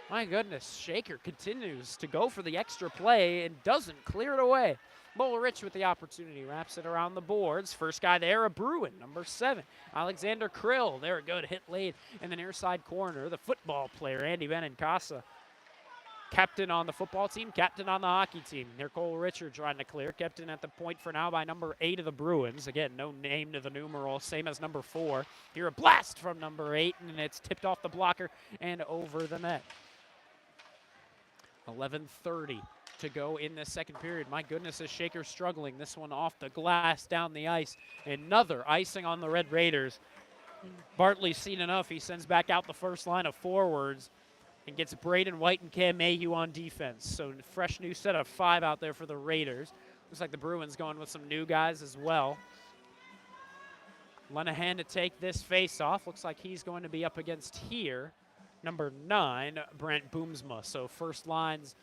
[SPEAKER 1] My goodness, Shaker continues to go for the extra play and doesn't clear it away. Lowell Rich with the opportunity, wraps it around the boards. First guy there, a Bruin, number 7, Alexander Krill. There, a good hit late in the near side corner. The football player, Andy Benincasa. Captain on the football team, captain on the hockey team. Here, Cole Richard trying to clear. Captain at the point for now by number 8 of the Bruins. Again, no name to the numeral, same as number 4. Here, a blast from number 8, and it's tipped off the blocker and over the net. 11:30 to go in the second period. My goodness, is Shaker struggling. This one off the glass, down the ice. Another icing on the Red Raiders. Bartley's seen enough. He sends back out the first line of forwards and gets Braden White and Cam Mayhew on defense. So fresh new set of 5 out there for the Raiders. Looks like the Bruins going with some new guys as well. Lenahan to take this face-off. Looks like he's going to be up against here. Number 9, Brent Boomsma. So first lines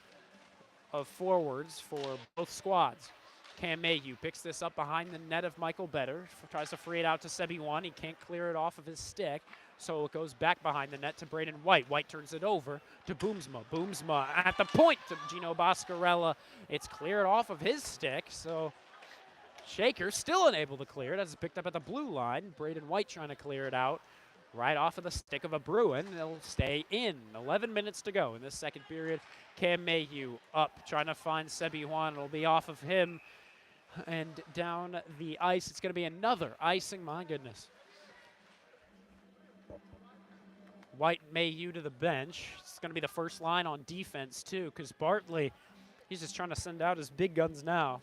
[SPEAKER 1] of forwards for both squads. Cam Mayhew picks this up behind the net of Michael Better. Tries to free it out to Sebi One. He can't clear it off of his stick. So it goes back behind the net to Braden White. White turns it over to Boomsma. Boomsma at the point to Gino Boscarella. It's cleared off of his stick. So Shaker still unable to clear it as it's picked up at the blue line. Braden White trying to clear it out. Right off of the stick of a Bruin. They'll stay in. 11 minutes to go in this second period. Cam Mayhew up, trying to find Sebi Juan. It'll be off of him and down the ice. It's going to be another icing. My goodness. White Mayhew to the bench. It's going to be the first line on defense, too, because Bartley, he's just trying to send out his big guns now.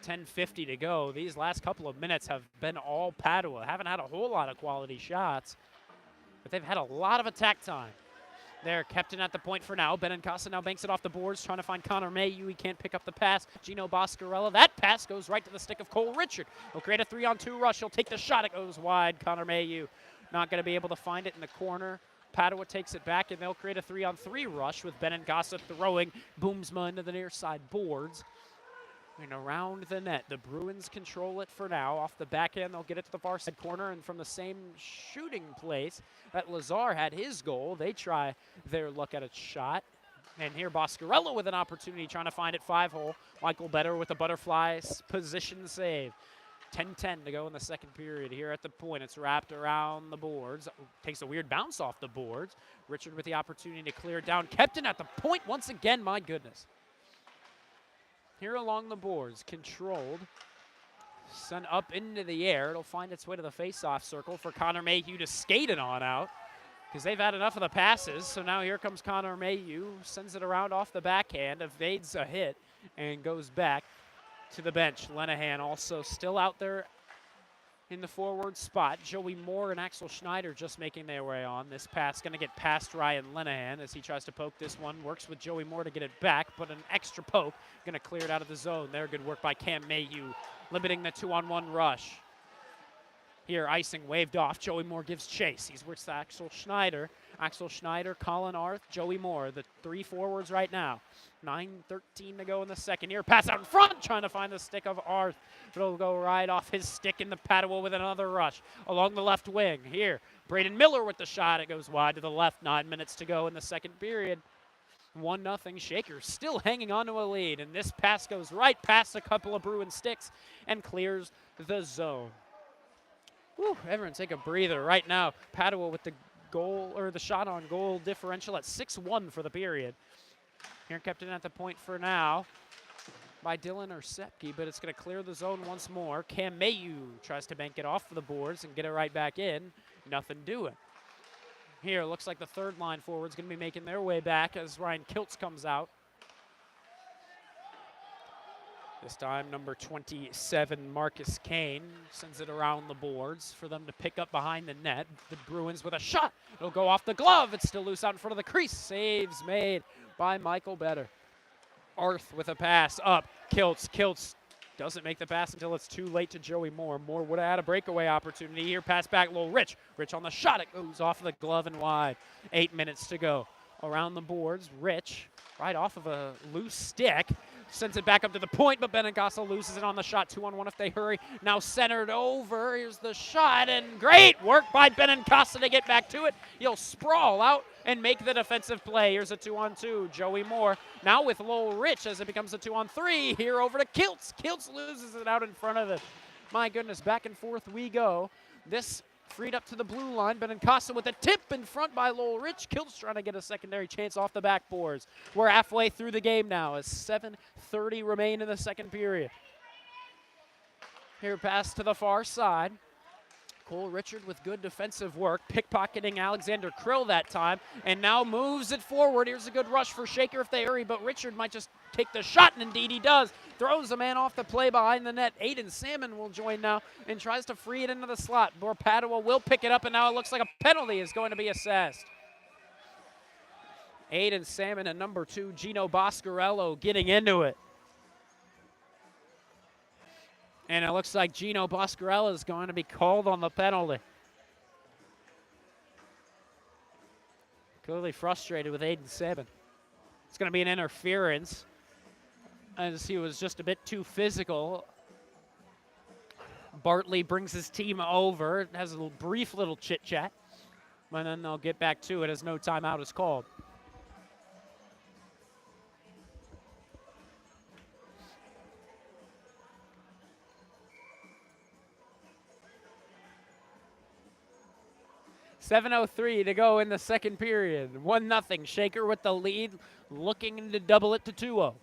[SPEAKER 1] 10:50 to go. These last couple of minutes have been all Padua. Haven't had a whole lot of quality shots, but they've had a lot of attack time. They're kept in at the point for now. Benincasa now banks it off the boards, trying to find Connor Mayhew. He can't pick up the pass. Gino Boscarella. That pass goes right to the stick of Cole Richard. He'll create a 3-on-2 rush. He'll take the shot. It goes wide. Connor Mayhew not going to be able to find it in the corner. Padua takes it back, and they'll create a 3-on-3 rush with Benincasa throwing Boomsma into the near side boards. And around the net, the Bruins control it for now. Off the back end, they'll get it to the far side corner, and from the same shooting place that Lazar had his goal, they try their luck at a shot. And here, Boscarella with an opportunity, trying to find it 5-hole. Michael Better with a butterfly position save. 10:10 to go in the second period. Here at the point, it's wrapped around the boards. Takes a weird bounce off the boards. Richard with the opportunity to clear it down. Kept it at the point once again, my goodness. Here along the boards, controlled, sent up into the air. It'll find its way to the face-off circle for Connor Mayhew to skate it on out because they've had enough of the passes. So now here comes Connor Mayhew, sends it around off the backhand, evades a hit, and goes back to the bench. Lenahan also still out there in the forward spot. Joey Moore and Axel Schneider just making their way on. This pass going to get past Ryan Lenahan as he tries to poke this one. Works with Joey Moore to get it back, but an extra poke. Going to clear it out of the zone. There, good work by Cam Mayhew, limiting the 2-on-1 rush. Here, icing waved off. Joey Moore gives chase. He's with Axel Schneider. Axel Schneider, Colin Arth, Joey Moore, the 3 forwards right now. 9:13 to go in the second. Here, pass out in front, trying to find the stick of Arth. It'll go right off his stick in the Padua with another rush along the left wing. Here, Braden Miller with the shot. It goes wide to the left. 9 minutes to go in the second period. 1-0. Shaker still hanging on to a lead, and this pass goes right past a couple of Bruin sticks and clears the zone. Whew, everyone take a breather right now. Padua with the goal, or the shot on goal differential at 6-1 for the period. Here kept in at the point for now by Dylan Orsepke, but it's going to clear the zone once more. Cam Mayu tries to bank it off the boards and get it right back in. Nothing doing. Here, looks like the third line forward's going to be making their way back as Ryan Kiltz comes out. This time, number 27, Marcus Kane, sends it around the boards for them to pick up behind the net. The Bruins with a shot. It'll go off the glove. It's still loose out in front of the crease. Saves made by Michael Better. Arth with a pass up. Kiltz doesn't make the pass until it's too late to Joey Moore. Moore would have had a breakaway opportunity here. Pass back low. Rich on the shot. It goes off the glove and wide. 8 minutes to go. Around the boards, Rich, right off of a loose stick, sends it back up to the point, but Benincasa loses it on the shot. 2-on-1 if they hurry. Now centered over. Here's the shot, and great work by Benincasa to get back to it. He'll sprawl out and make the defensive play. Here's a 2-on-2. Joey Moore now with Lowell Rich as it becomes a 2-on-3. Here over to Kiltz. Kiltz loses it out in front of it. My goodness, back and forth we go. This freed up to the blue line. Benincasa with a tip in front by Lowell Rich. Kiltz trying to get a secondary chance off the backboards. We're halfway through the game now as 7:30 remain in the second period. Here, pass to the far side. Cole Richard with good defensive work, pickpocketing Alexander Krill that time, and now moves it forward. Here's a good rush for Shaker if they hurry, but Richard might just take the shot, and indeed he does. Throws a man off the play behind the net. Aiden Salmon will join now and tries to free it into the slot. Padua will pick it up, and now it looks like a penalty is going to be assessed. Aiden Salmon and number 2, Gino Boscarello, getting into it. And it looks like Gino Boscarello is going to be called on the penalty. Clearly frustrated with Aiden Salmon. It's going to be an interference as he was just a bit too physical. Bartley brings his team over, has a brief little chit-chat, and then they'll get back to it as no timeout is called. .7:03 to go in the second period. 1-0. Shaker with the lead, looking to double it to 2-0.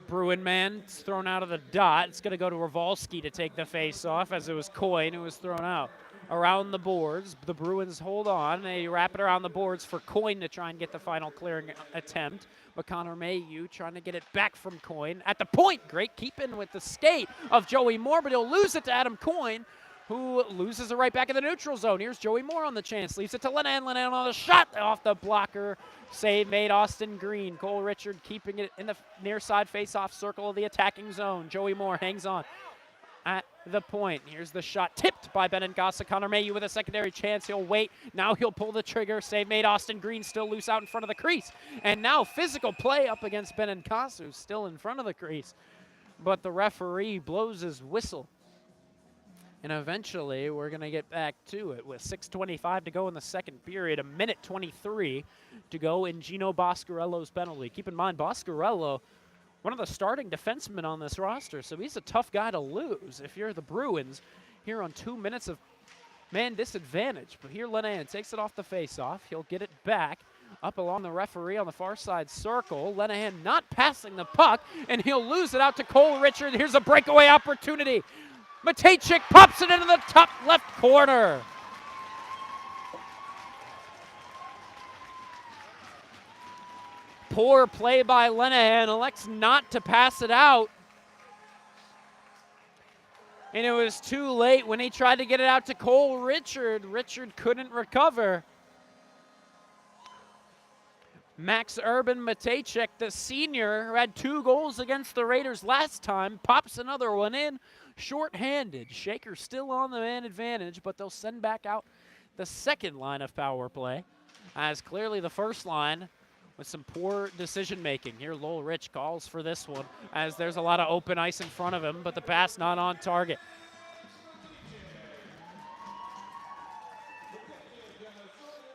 [SPEAKER 1] Bruin man thrown out of the dot. It's going to go to Ravalski to take the face-off as it was Coyne who was thrown out. Around the boards, the Bruins hold on. They wrap it around the boards for Coyne to try and get the final clearing attempt. But Connor Mayu trying to get it back from Coyne. At the point, great keeping with the skate of Joey Moore, but he'll lose it to Adam Coyne, who loses it right back in the neutral zone. Here's Joey Moore on the chance. Leaves it to Lenahan. Lenahan on the shot off the blocker. Save made Austin Green. Cole Richard keeping it in the near side face-off circle of the attacking zone. Joey Moore hangs on at the point. Here's the shot tipped by Benincasa. Connor Mayu with a secondary chance. He'll wait. Now he'll pull the trigger. Save made. Austin Green still loose out in front of the crease. And now physical play up against Benincasa, who's still in front of the crease. But the referee blows his whistle. And eventually we're going to get back to it with 6:25 to go in the second period. 1:23 to go in Gino Boscarello's penalty. Keep in mind, Boscarello, one of the starting defensemen on this roster, so he's a tough guy to lose if you're the Bruins here on 2 minutes of man disadvantage. But here Lenahan takes it off the face-off. He'll get it back up along the referee on the far side circle. Lenahan not passing the puck, and he'll lose it out to Cole Richard. Here's a breakaway opportunity. Matejchik pops it into the top left corner. Poor play by Lenahan, elects not to pass it out. And it was too late when he tried to get it out to Cole Richard. Richard couldn't recover. Max Urban Matejchik, the senior, who had 2 goals against the Raiders last time, pops another one in, short-handed. Shaker still on the man advantage, but they'll send back out the second line of power play, as clearly the first line with some poor decision-making. Here, Lowell Rich calls for this one, as there's a lot of open ice in front of him, but the pass not on target.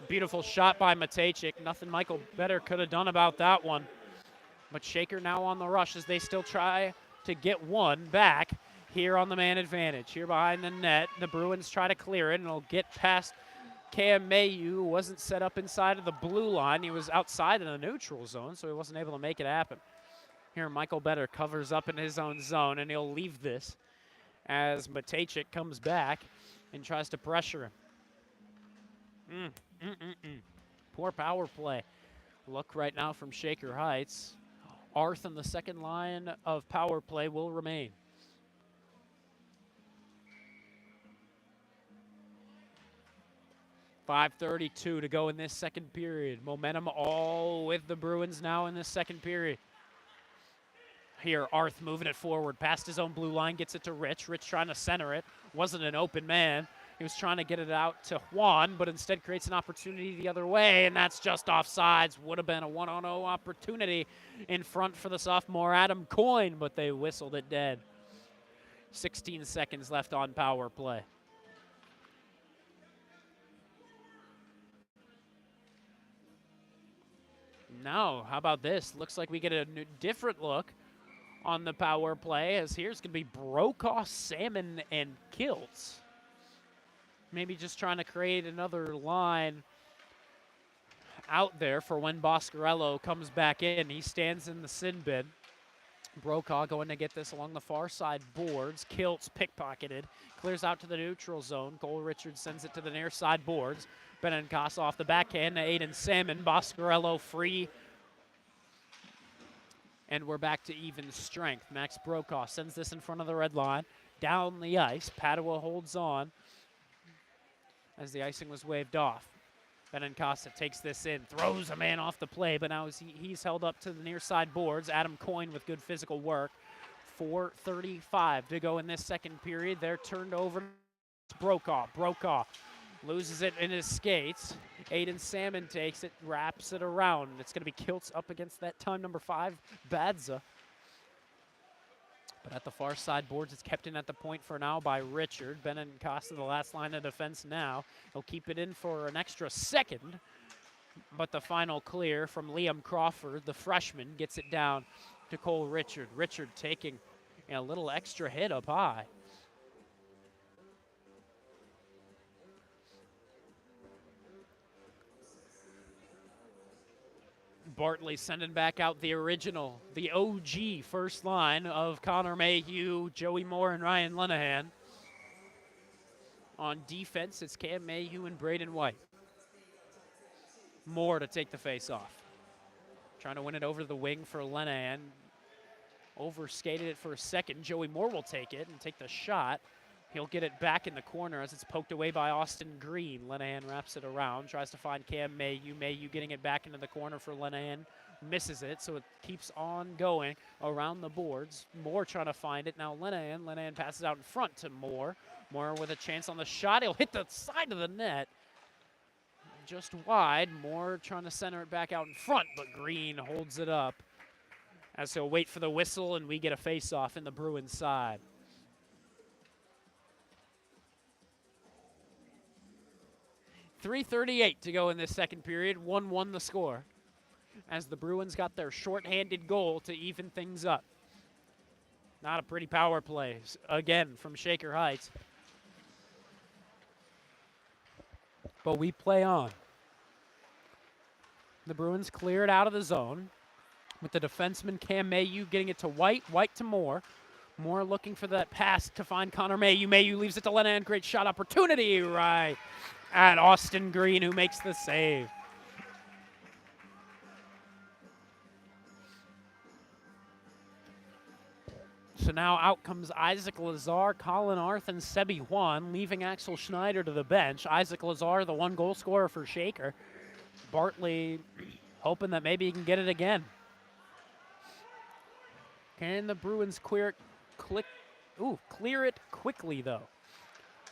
[SPEAKER 1] Beautiful shot by Matejchik. Nothing Michael Better could have done about that one. But Shaker now on the rush as they still try to get one back. here on the man advantage. Here behind the net, the Bruins try to clear it, and it'll get past Cam Mayhew, who wasn't set up inside of the blue line. He was outside in the neutral zone, so he wasn't able to make it happen. Here, Michael Better covers up in his own zone, and he'll leave this as Matejcik comes back and tries to pressure him. Poor power play. Look right now from Shaker Heights. Arth in the second line of power play will remain. .5:32 to go in this second period. Momentum all with the Bruins now in this second period. Here, Arth moving it forward, past his own blue line, gets it to Rich. Rich trying to center it. Wasn't an open man. He was trying to get it out to Juan, but instead creates an opportunity the other way, and that's just offsides. Would have been a 1-on-0 opportunity in front for the sophomore Adam Coyne, but they whistled it dead. 16 seconds left on power play. Now, how about this? Looks like we get a different look on the power play, as here's going to be Brokaw, Salmon, and Kiltz. Maybe just trying to create another line out there for when Boscarello comes back in. He stands in the sin bin. Brokaw going to get this along the far side boards. Kiltz pickpocketed. Clears out to the neutral zone. Cole Richards sends it to the near side boards. Benincasa off the backhand to Aiden Salmon. Boscarello free. And we're back to even strength. Max Brokaw sends this in front of the red line. Down the ice. Padua holds on as the icing was waved off. Benincasa takes this in, throws a man off the play, but now he's held up to the near side boards. Adam Coyne with good physical work. 4:35 to go in this second period. They're turned over to Brokaw. Brokaw loses it in his skates. Aiden Salmon takes it, wraps it around. It's going to be Kiltz up against that time number 5, Badza. But at the far side boards, it's kept in at the point for now by Richard. Benincasa, the last line of defense now. He'll keep it in for an extra second. But the final clear from Liam Crawford, the freshman, gets it down to Cole Richard. Richard taking a little extra hit up high. Bartley sending back out the original, the OG first line of Connor Mayhew, Joey Moore, and Ryan Lenahan. On defense, it's Cam Mayhew and Braden White. Moore to take the face-off. Trying to win it over the wing for Lenahan. Overskated it for a second. Joey Moore will take it and take the shot. He'll get it back in the corner as it's poked away by Austin Green. Lenahan wraps it around, tries to find Cam Mayhew. Mayhew getting it back into the corner for Lenahan. Misses it, so it keeps on going around the boards. Moore trying to find it. Now Lenahan. Lenahan passes out in front to Moore. Moore with a chance on the shot. He'll hit the side of the net. Just wide. Moore trying to center it back out in front, but Green holds it up as he'll wait for the whistle, and we get a face-off in the Bruins side. .338 to go in this second period. 1-1 the score as the Bruins got their shorthanded goal to even things up. Not a pretty power play, again, from Shaker Heights. But we play on. The Bruins clear it out of the zone with the defenseman Cam Mayhew getting it to White. White to Moore. Moore looking for that pass to find Connor Mayhew. Mayhew leaves it to Lenahan. Great shot opportunity right at Austin Green, who makes the save. So now out comes Isaac Lazar, Colin Arth, and Sebi Juan, leaving Axel Schneider to the bench. Isaac Lazar, the one goal scorer for Shaker. Bartley hoping that maybe he can get it again. Can the Bruins clear it quickly, though?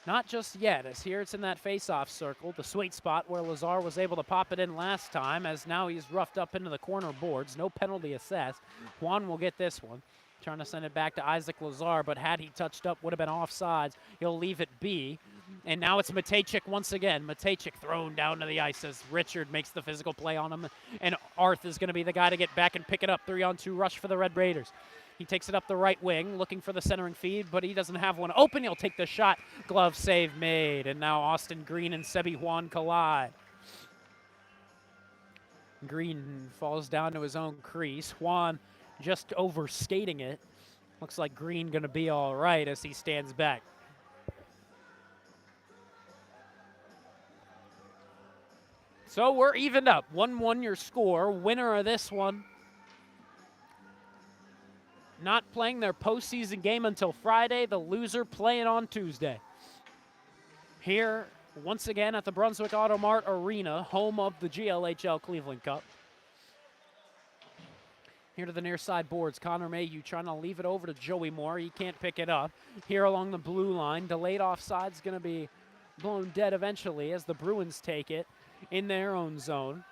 [SPEAKER 1] Not just yet, as here it's in that face-off circle, the sweet spot where Lazar was able to pop it in last time, as now he's roughed up into the corner boards. No penalty assessed. Juan will get this one. Trying to send it back to Isaac Lazar, but had he touched up, would have been offsides. He'll leave it be. And now it's Matejcik once again. Matejcik thrown down to the ice as Richard makes the physical play on him. And Arth is going to be the guy to get back and pick it up. 3-on-2 rush for the Red Raiders. He takes it up the right wing, looking for the centering feed, but he doesn't have one open. He'll take the shot. Glove save made, and now Austin Green and Sebi Juan collide. Green falls down to his own crease. Juan just overskating it. Looks like Green going to be all right as he stands back. So we're evened up. 1-1 your score. Winner of this one not playing their postseason game until Friday. The loser playing on Tuesday. Here, once again, at the Brunswick Automart Arena, home of the GLHL Cleveland Cup. Here to the near side boards, Connor Mayhew trying to leave it over to Joey Moore. He can't pick it up. Here along the blue line, delayed offside's going to be blown dead eventually as the Bruins take it in their own zone.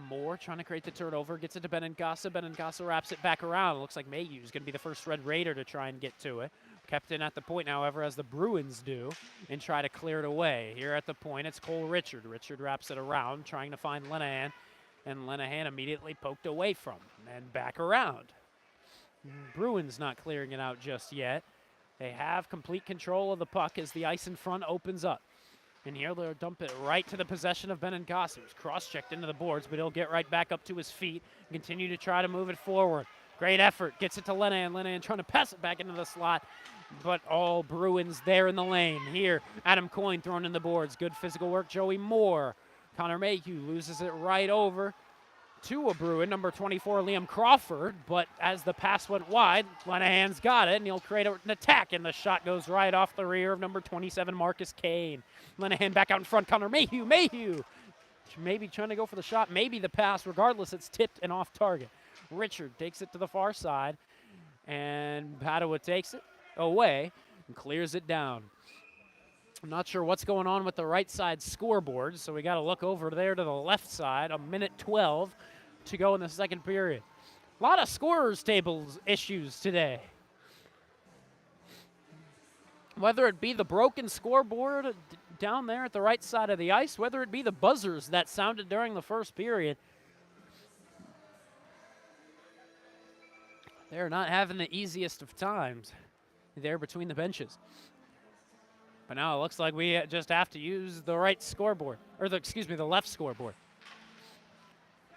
[SPEAKER 1] Moore trying to create the turnover, gets it to Benincasa. Benincasa wraps it back around. It looks like Mayhew's going to be the first Red Raider to try and get to it. Kept in at the point, however, as the Bruins do, and try to clear it away. Here at the point, it's Cole Richard. Richard wraps it around, trying to find Lenahan, and Lenahan immediately poked away from him and back around. Bruins not clearing it out just yet. They have complete control of the puck as the ice in front opens up. And here they'll dump it right to the possession of Benincasa, who's cross-checked into the boards, but he'll get right back up to his feet and continue to try to move it forward. Great effort, gets it to Lenahan. Lenahan trying to pass it back into the slot, but all Bruins there in the lane. Here, Adam Coyne thrown in the boards. Good physical work, Joey Moore. Connor Mayhew loses it right over to a Bruin, number 24, Liam Crawford, but as the pass went wide, Lenahan's got it, and he'll create an attack, and the shot goes right off the rear of number 27, Marcus Kane. Lenahan back out in front, Connor Mayhew, maybe trying to go for the shot, maybe the pass, regardless, it's tipped and off target. Richard takes it to the far side, and Padua takes it away and clears it down. I'm not sure what's going on with the right side scoreboard, so we got to look over there to the left side. 1:12 to go in the second period. A lot of scorers tables issues today. Whether it be the broken scoreboard down there at the right side of the ice, whether it be the buzzers that sounded during the first period, they're not having the easiest of times there between the benches. But now it looks like we just have to use the right scoreboard, or the left scoreboard.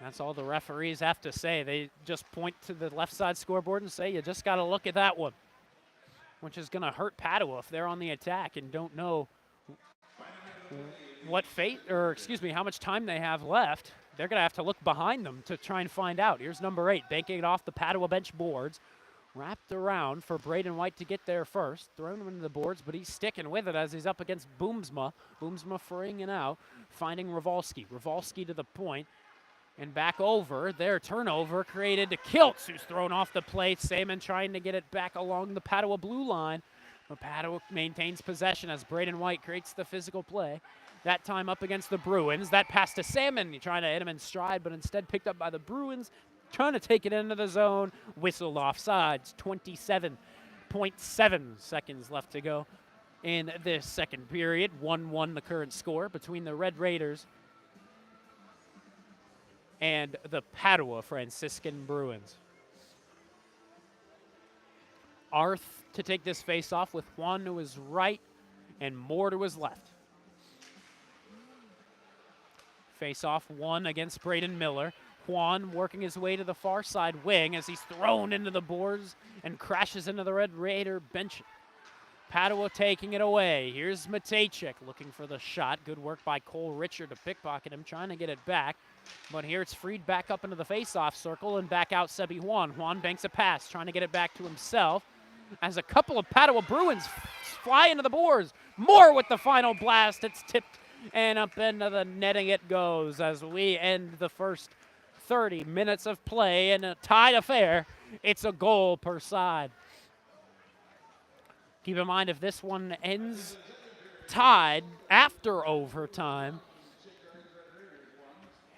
[SPEAKER 1] That's all the referees have to say. They just point to the left side scoreboard and say, you just got to look at that one, which is going to hurt Padua if they're on the attack and don't know how much time they have left. They're going to have to look behind them to try and find out. Here's number 8, banking it off the Padua bench boards. Wrapped around for Braden White to get there first. Throwing him into the boards, but he's sticking with it as he's up against Boomsma. Boomsma freeing it out, finding Rafalski. Rafalski to the point, and back over. Their turnover created to Kiltz, who's thrown off the plate. Saman trying to get it back along the Padua blue line. But Padua maintains possession as Braden White creates the physical play. That time up against the Bruins. That pass to Salmon, trying to hit him in stride, but instead picked up by the Bruins. Trying to take it into the zone, whistled offsides. 27.7 seconds left to go in this second period. 1-1 the current score between the Red Raiders and the Padua Franciscan Bruins. Arth to take this face-off with Juan to his right and Moore to his left. Face-off 1 against Braden Miller. Juan working his way to the far side wing as he's thrown into the boards and crashes into the Red Raider bench. Padua taking it away. Here's Matejcik looking for the shot. Good work by Cole Richard to pickpocket him, trying to get it back. But here it's freed back up into the face-off circle and back out Sebi Juan. Juan banks a pass, trying to get it back to himself as a couple of Padua Bruins fly into the boards. Moore with the final blast. It's tipped and up into the netting it goes as we end the first 30 minutes of play in a tied affair. It's a goal per side. Keep in mind, if this one ends tied after overtime,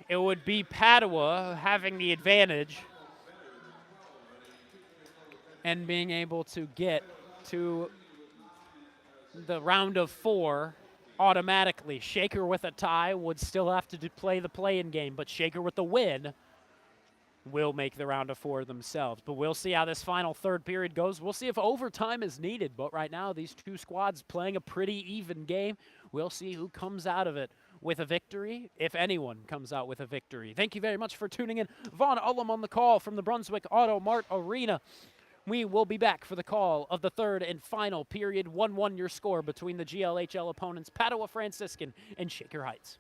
[SPEAKER 1] it would be Padua having the advantage and being able to get to the round of 4 automatically. Shaker with a tie would still have to play the play-in game, but Shaker with the win will make the round of 4 themselves. But we'll see how this final third period goes. We'll see if overtime is needed. But right now, these two squads playing a pretty even game. We'll see who comes out of it with a victory, if anyone comes out with a victory. Thank you very much for tuning in. Vaughn Ullum on the call from the Brunswick Auto Mart Arena. We will be back for the call of the third and final period. 1-1 your score between the GLHL opponents, Padua Franciscan and Shaker Heights.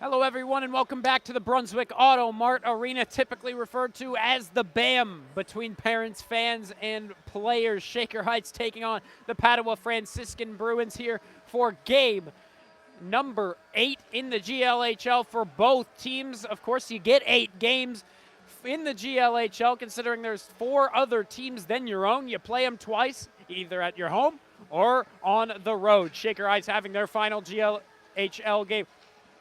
[SPEAKER 1] Hello, everyone, and welcome back to the Brunswick Auto Mart Arena, typically referred to as the BAM, between parents, fans, and players. Shaker Heights taking on the Padua Franciscan Bruins here for game number 8 in the GLHL for both teams. Of course, you get 8 games in the GLHL, considering there's 4 other teams than your own. You play them twice, either at your home or on the road. Shaker Heights having their final GLHL game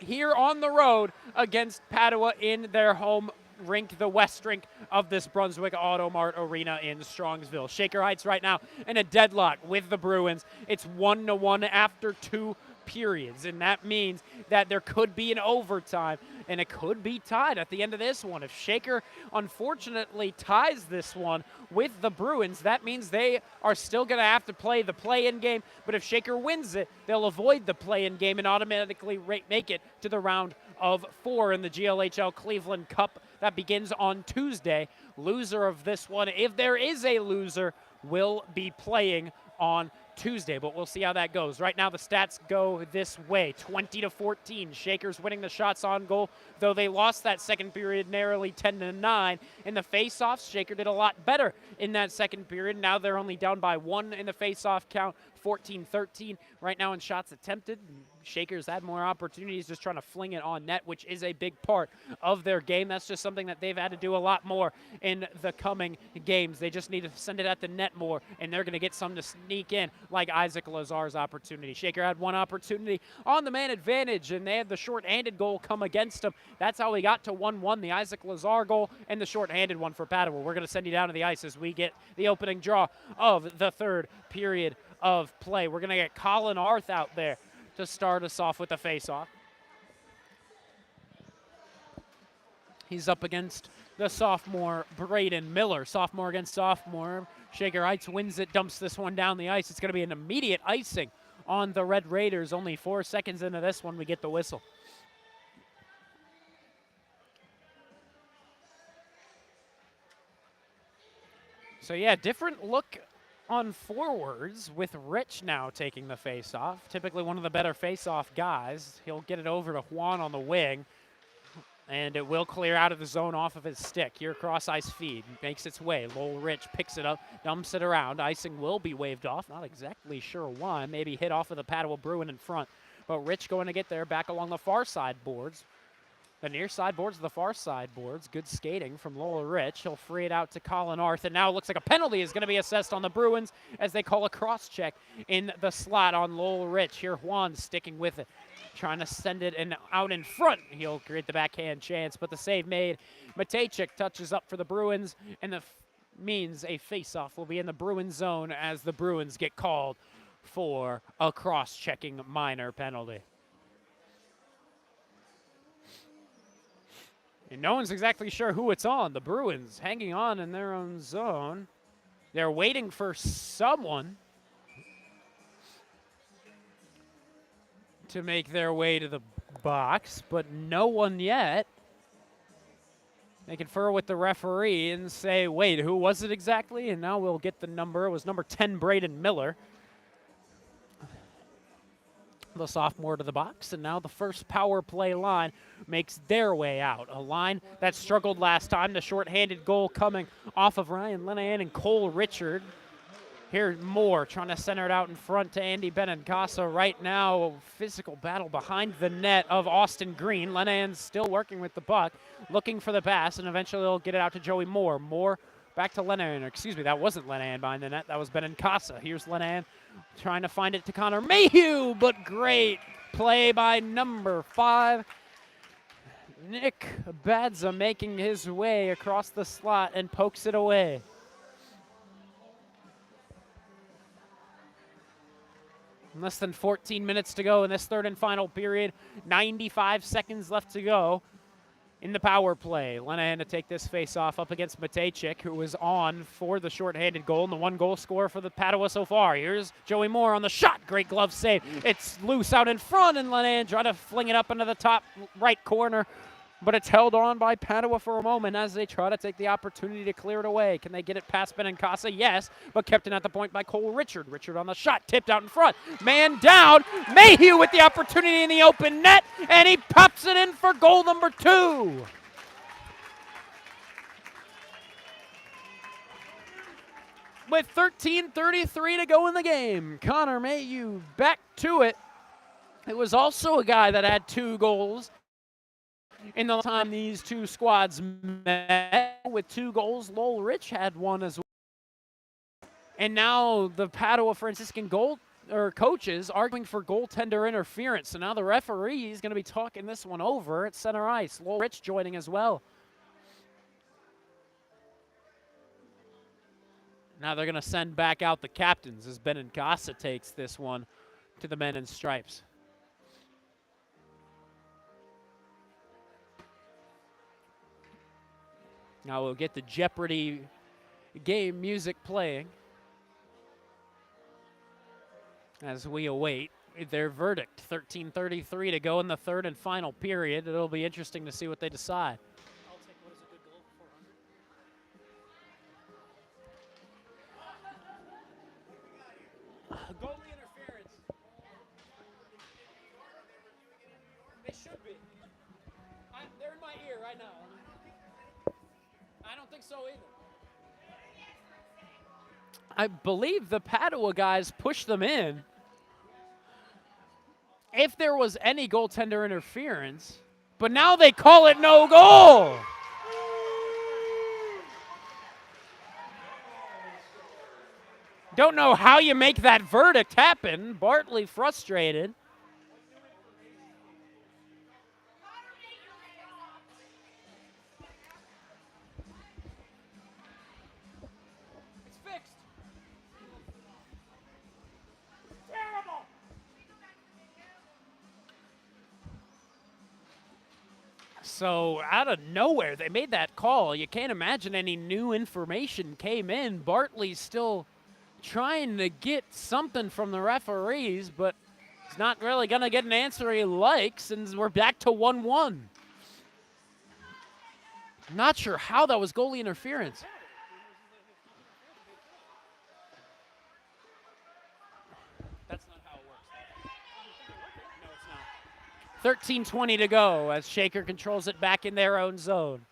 [SPEAKER 1] here on the road against Padua in their home rink, the West Rink of this Brunswick Auto Mart Arena in Strongsville. Shaker Heights right now in a deadlock with the Bruins. It's 1-1 after 2 periods, and that means that there could be an overtime, and it could be tied at the end of this one. If Shaker unfortunately ties this one with the Bruins, that means they are still going to have to play the play-in game, but if Shaker wins it, they'll avoid the play-in game and automatically make it to the round of 4 in the GLHL Cleveland Cup that begins on Tuesday. Loser of this one, if there is a loser, will be playing on Tuesday, but we'll see how that goes. Right now, the stats go this way: 20-14. Shakers winning the shots on goal, though they lost that second period narrowly 10-9. In the face-offs, Shaker did a lot better in that second period. Now they're only down by 1 in the face-off count, 14-13. Right now in shots attempted, Shakers had more opportunities just trying to fling it on net, which is a big part of their game. That's just something that they've had to do a lot more in the coming games. They just need to send it at the net more, and they're going to get some to sneak in, like Isaac Lazar's opportunity. Shaker had one opportunity on the man advantage, and they had the short-handed goal come against them. That's how we got to 1-1, the Isaac Lazar goal and the short-handed one for Padua. We're going to send you down to the ice as we get the opening draw of the third period of play. We're going to get Colin Arth out there to start us off with a face-off. He's up against the sophomore Braden Miller. Sophomore against sophomore. Shaker Heights wins it, dumps this one down the ice. It's going to be an immediate icing on the Red Raiders. Only 4 seconds into this one, we get the whistle. So yeah, different look on forwards with Rich now taking the face-off. Typically one of the better face-off guys. He'll get it over to Juan on the wing, and it will clear out of the zone off of his stick. Here, cross-ice feed, makes its way. Lowell Rich picks it up, dumps it around. Icing will be waved off. Not exactly sure why. Maybe hit off of the Padua Bruin in front. But Rich going to get there back along the far side boards. The near side boards, the far side boards. Good skating from Lowell Rich. He'll free it out to Colin Arth. And now it looks like a penalty is going to be assessed on the Bruins as they call a cross-check in the slot on Lowell Rich. Here, Juan sticking with it, trying to send it out in front. He'll create the backhand chance, but the save made. Matejchik touches up for the Bruins, and the means a face-off will be in the Bruins zone as the Bruins get called for a cross-checking minor penalty. And no one's exactly sure who it's on. The Bruins hanging on in their own zone. They're waiting for someone to make their way to the box, but no one yet. They confer with the referee and say, wait, who was it exactly? And now we'll get the number. It was number 10, Braden Miller. The sophomore to the box, and now the first power play line makes their way out. A line that struggled last time. The shorthanded goal coming off of Ryan Lenahan and Cole Richard. Here Moore trying to center it out in front to Andy Benincasa. Right now, a physical battle behind the net of Austin Green. Lenahan's still working with the puck, looking for the pass, and eventually they'll get it out to Joey Moore. Moore back to Lenahan. Excuse me, that wasn't Lenahan behind the net. That was Benincasa. Here's Lenahan trying to find it to Connor Mayhew, but great play by number 5. Nick Badza making his way across the slot and pokes it away. Less than 14 minutes to go in this third and final period. 95 seconds left to go in the power play. Lenahan to take this face-off up against Matejchik, who was on for the shorthanded goal and the 1-goal scorer for the Padua so far. Here's Joey Moore on the shot. Great glove save. It's loose out in front, and Lenahan trying to fling it up into the top right corner, but it's held on by Padua for a moment as they try to take the opportunity to clear it away. Can they get it past Benincasa? Yes, but kept in at the point by Cole Richard. Richard on the shot, tipped out in front. Man down. Mayhew with the opportunity in the open net, and he pops it in for goal number 2. With 13:33 to go in the game, Connor Mayhew back to it. It was also a guy that had 2 goals in the time these two squads met. With 2 goals, Lowell Rich had 1 as well. And now the Padua Franciscan coaches arguing for goaltender interference. So now the referee is going to be talking this one over at center ice. Lowell Rich joining as well. Now they're going to send back out the captains as Benincasa takes this one to the men in stripes. Now we'll get the Jeopardy game music playing as we await their verdict. 13:33 to go in the third and final period. It'll be interesting to see what they decide.
[SPEAKER 4] I'll take what is a good goal for 400.
[SPEAKER 1] Goalie interference. They should be. They're in my ear right now. I don't think so either. I believe the Padua guys pushed them in. If there was any goaltender interference, but now they call it no goal. Don't know how you make that verdict happen. Bartley frustrated. So out of nowhere, they made that call. You can't imagine any new information came in. Bartley's still trying to get something from the referees, but he's not really going to get an answer he likes, and we're back to 1-1. Not sure how that was goalie interference. That's not how it works. No, it's not. 13:20 to go as Shaker controls it back in their own zone.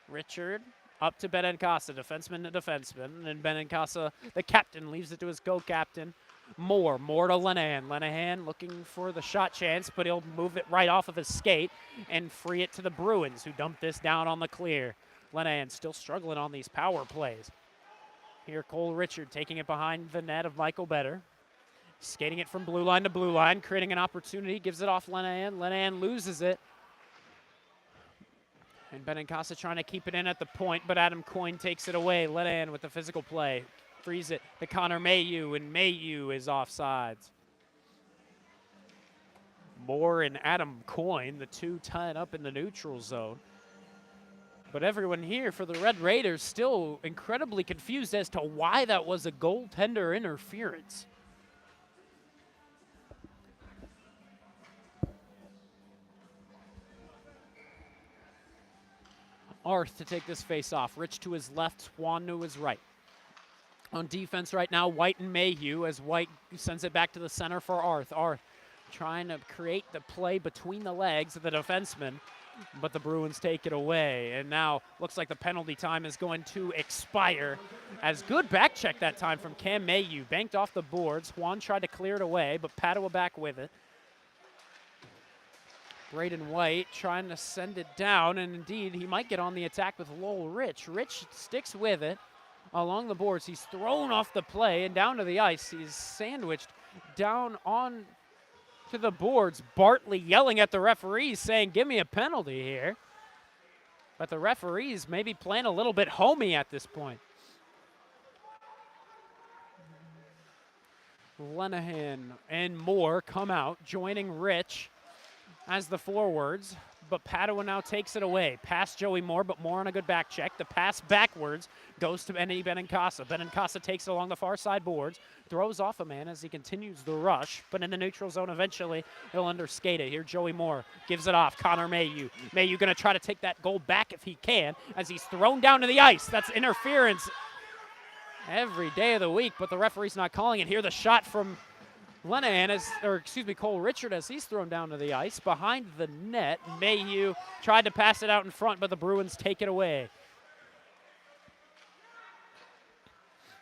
[SPEAKER 1] Richard up to Benincasa, defenseman to defenseman, and Benincasa, the captain, leaves it to his co-captain. Moore to Lenahan. Lenahan looking for the shot chance, but he'll move it right off of his skate and free it to the Bruins, who dump this down on the clear. Lenahan still struggling on these power plays. Here, Cole Richard taking it behind the net of Michael Better. Skating it from blue line to blue line, creating an opportunity, gives it off Lenahan. Lenahan loses it. And Benincasa trying to keep it in at the point, but Adam Coyne takes it away. Lenahan with the physical play. Frees it to Connor Mayu, and Mayu is offsides. Moore and Adam Coyne, the two tied up in the neutral zone. But everyone here for the Red Raiders still incredibly confused as to why that was a goaltender interference. Arth to take this face off. Rich to his left, Swan to his right. On defense right now, White and Mayhew as White sends it back to the center for Arth. Arth trying to create the play between the legs of the defenseman, but the Bruins take it away. And now looks like the penalty time is going to expire. As good back check that time from Cam Mayhew. Banked off the boards. Juan tried to clear it away, but Padua back with it. Braden White trying to send it down, and indeed he might get on the attack with Lowell Rich. Rich sticks with it along the boards. He's thrown off the play and down to the ice. He's sandwiched down on to the boards. Bartley yelling at the referees saying, give me a penalty here. But the referees maybe playing a little bit homey at this point. Lenahan and Moore come out, joining Rich as the forwards, but Padua now takes it away. Past Joey Moore, but Moore on a good back check. The pass backwards goes to Benincasa. Benincasa takes it along the far side boards, throws off a man as he continues the rush, but in the neutral zone eventually he'll underskate it. Here Joey Moore gives it off. Connor Mayhew. Mayhew gonna try to take that goal back if he can as he's thrown down to the ice. That's interference every day of the week, but the referee's not calling it. Here the shot from Lenahan, Cole Richard as he's thrown down to the ice behind the net. Mayhew tried to pass it out in front, but the Bruins take it away.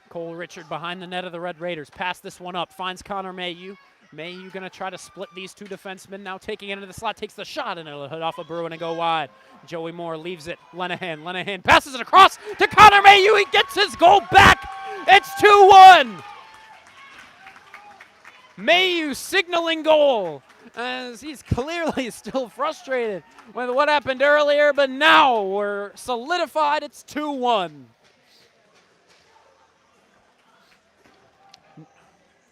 [SPEAKER 1] Cole Richard behind the net of the Red Raiders. Pass this one up, finds Connor Mayhew. Mayhew gonna try to split these two defensemen. Now taking it into the slot, takes the shot, and it'll hit off a Bruin and go wide. Joey Moore leaves it. Lenahan passes it across to Connor Mayhew. He gets his goal back. It's 2-1. Mayhew signaling goal as he's clearly still frustrated with what happened earlier, but now we're solidified. It's 2-1.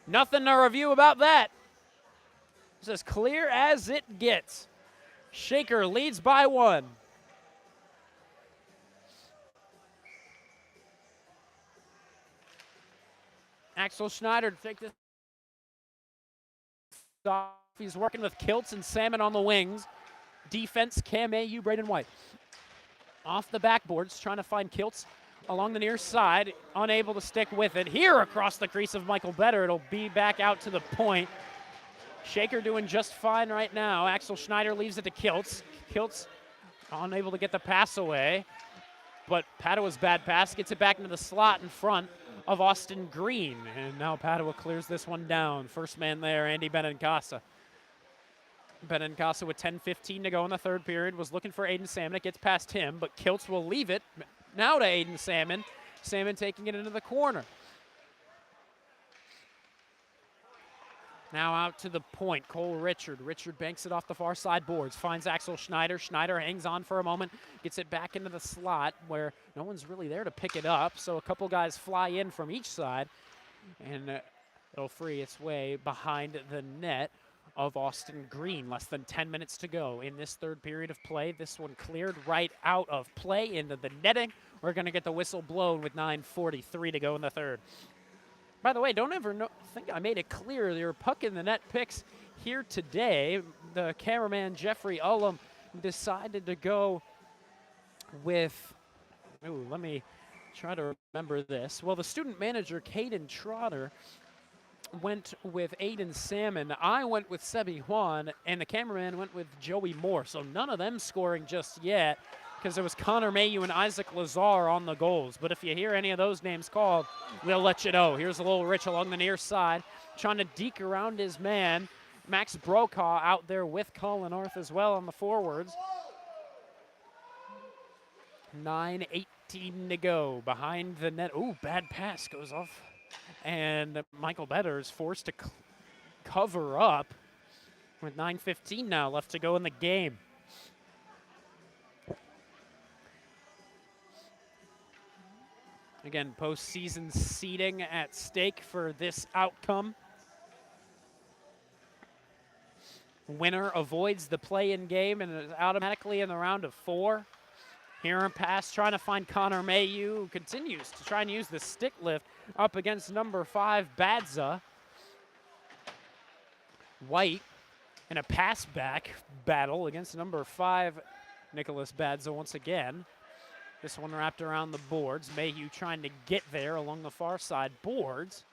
[SPEAKER 1] Nothing to review about that. It's as clear as it gets. Shaker leads by 1. Axel Schneider to take this off. He's working with Kiltz and Salmon on the wings. Defense, Cam Mayhew, Braden White. Off the backboards, trying to find Kiltz along the near side. Unable to stick with it. Here across the crease of Michael Better. It'll be back out to the point. Shaker doing just fine right now. Axel Schneider leaves it to Kiltz. Kiltz unable to get the pass away. But Padua's bad pass gets it back into the slot in front of Austin Green. And now Padua clears this one down. First man there, Andy Benincasa. Benincasa with 10:15 to go in the third period was looking for Aiden Salmon. It gets past him, but Kiltz will leave it now to Aiden Salmon. Salmon taking it into the corner. Now out to the point, Cole Richard. Richard banks it off the far side boards, finds Axel Schneider. Schneider hangs on for a moment, gets it back into the slot where no one's really there to pick it up, so a couple guys fly in from each side, and it'll free its way behind the net. of Austin Green. Less than 10 minutes to go in this third period of play. This one cleared right out of play into the netting. We're going to get the whistle blown with 9:43 to go in the third. By the way, don't ever think I made it clear your puck in the net picks here today. The cameraman, Jeffrey Ullum, decided to go with, let me try to remember this. Well, the student manager, Caden Trotter, went with Aiden Salmon. I went with Sebi Juan, and the cameraman went with Joey Moore. So none of them scoring just yet, because there was Connor Mayu and Isaac Lazar on the goals. But if you hear any of those names called, we'll let you know. Here's a little Rich along the near side, trying to deke around his man. Max Brokaw out there with Colin Arth as well on the forwards. 9:18 to go behind the net. Ooh, bad pass goes off. And Michael Better is forced to cover up with 9:15 now left to go in the game. Again, postseason seeding at stake for this outcome. Winner avoids the play-in game and is automatically in the round of 4. Here a pass trying to find Connor Mayu, who continues to try and use the stick lift up against number 5, Badza. White in a pass back battle against number 5, Nicholas Badza once again. This one wrapped around the boards. Mayu trying to get there along the far side boards.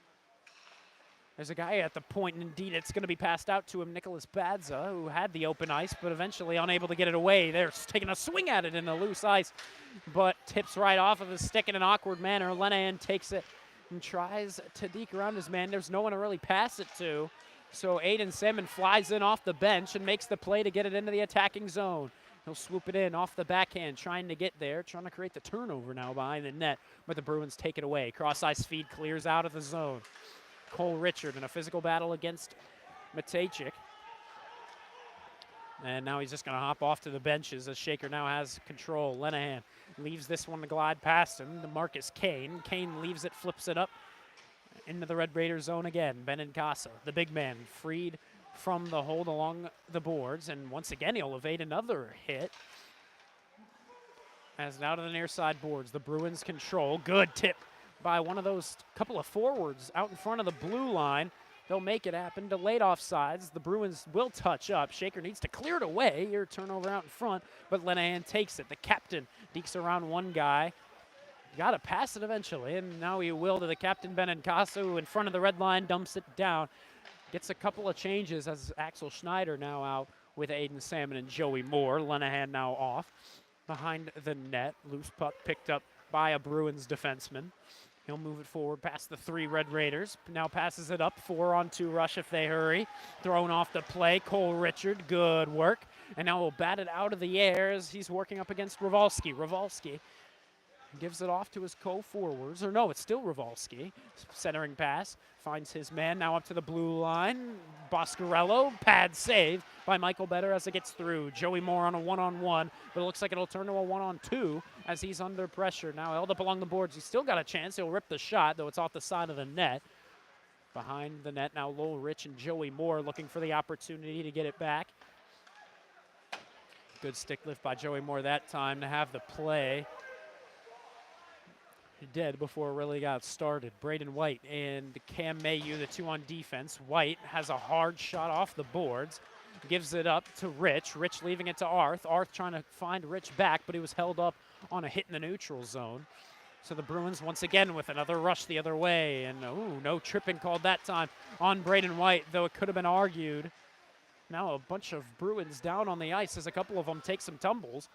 [SPEAKER 1] There's a guy at the point, and indeed it's going to be passed out to him, Nicholas Badza, who had the open ice, but eventually unable to get it away. They're taking a swing at it in the loose ice, but tips right off of his stick in an awkward manner. Lenahan takes it and tries to deke around his man. There's no one to really pass it to, so Aiden Salmon flies in off the bench and makes the play to get it into the attacking zone. He'll swoop it in off the backhand, trying to get there, trying to create the turnover now behind the net, but the Bruins take it away. Cross-ice feed clears out of the zone. Cole Richard in a physical battle against Matejcik. And now he's just going to hop off to the benches as Shaker now has control. Lenahan leaves this one to glide past him to Marcus Kane. Kane leaves it, flips it up into the Red Raiders zone again. Benincasa, the big man, freed from the hold along the boards, and once again he'll evade another hit. As now to the near side boards, the Bruins control. Good tip by one of those couple of forwards out in front of the blue line. They'll make it happen. Delayed offsides. The Bruins will touch up. Shaker needs to clear it away. Here, turnover out in front, but Lenahan takes it. The captain dekes around one guy. Got to pass it eventually, and now he will to the captain, Benincasa, who in front of the red line dumps it down. Gets a couple of changes as Axel Schneider now out with Aiden Salmon and Joey Moore. Lenahan now off behind the net. Loose puck picked up by a Bruins defenseman. He'll move it forward past the 3 Red Raiders. Now passes it up. 4-on-2 rush if they hurry. Thrown off the play. Cole Richard, good work. And now we'll bat it out of the air as he's working up against Ravalski. Ravalski gives it off to his co-forwards. Or no, it's still Ravalski. Centering pass. Finds his man now up to the blue line. Boscarello, pad save by Michael Better as it gets through. Joey Moore on a 1-on-1, but it looks like it'll turn to a 1-on-2 as he's under pressure. Now held up along the boards. He's still got a chance. He'll rip the shot, though it's off the side of the net. Behind the net now, Lowell Rich and Joey Moore looking for the opportunity to get it back. Good stick lift by Joey Moore that time to have the play. He did before it really got started. Braden White and Cam Mayu, the 2 on defense. White has a hard shot off the boards. Gives it up to Rich. Rich leaving it to Arth. Arth trying to find Rich back, but he was held up on a hit in the neutral zone. So the Bruins once again with another rush the other way. And no tripping called that time on Braden White, though it could have been argued. Now a bunch of Bruins down on the ice as a couple of them take some tumbles.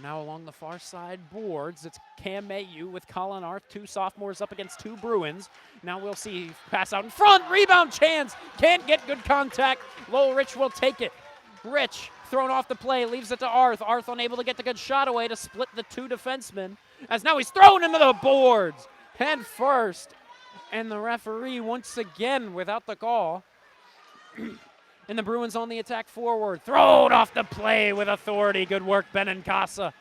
[SPEAKER 1] Now along the far side boards, it's Cam Mayu with Colin Arth, 2 sophomores up against 2 Bruins. Now we'll see pass out in front, rebound chance, can't get good contact. Lowell Rich will take it. Rich thrown off the play, leaves it to Arth. Arth unable to get the good shot away to split the 2 defensemen, as now he's thrown into the boards, head first. And the referee once again without the call. And the Bruins on the attack forward. Thrown off the play with authority. Good work, Benincasa.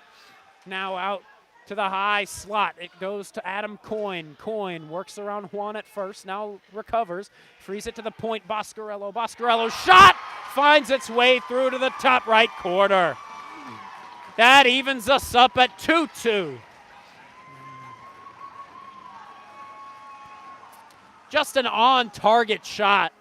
[SPEAKER 1] Now out to the high slot. It goes to Adam Coyne. Coyne works around Juan at first, now recovers, frees it to the point. Boscarello. Boscarello's shot finds its way through to the top right corner. That evens us up at 2-2. Just an on-target shot.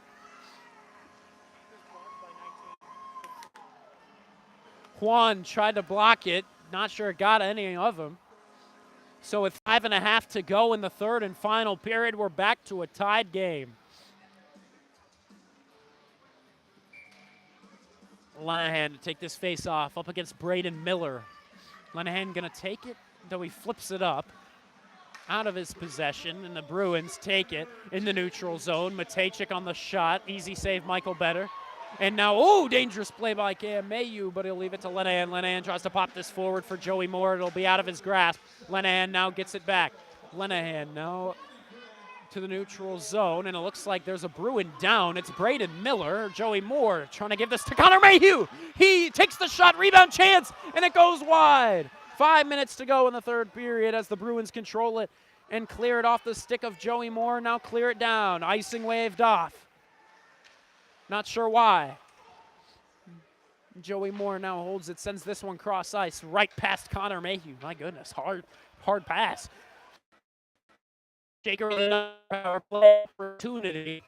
[SPEAKER 1] Juan tried to block it. Not sure it got any of them. So with 5.5 to go in the third and final period, we're back to a tied game. Lenahan to take this face off up against Braden Miller. Lenahan gonna take it, though he flips it up out of his possession, and the Bruins take it in the neutral zone. Matejcik on the shot, easy save, Michael Better. And now, dangerous play by Cam Mayu, but he'll leave it to Lenahan. Lenahan tries to pop this forward for Joey Moore. It'll be out of his grasp. Lenahan now gets it back. Lenahan now to the neutral zone, and it looks like there's a Bruin down. It's Braden Miller. Joey Moore trying to give this to Connor Mayhew. He takes the shot, rebound chance, and it goes wide. 5 minutes to go in the third period as the Bruins control it and clear it off the stick of Joey Moore. Now clear it down. Icing waved off. Not sure why. Joey Moore now holds it, sends this one cross ice right past Connor Mayhew. My goodness, hard pass. Shaker with another power play opportunity.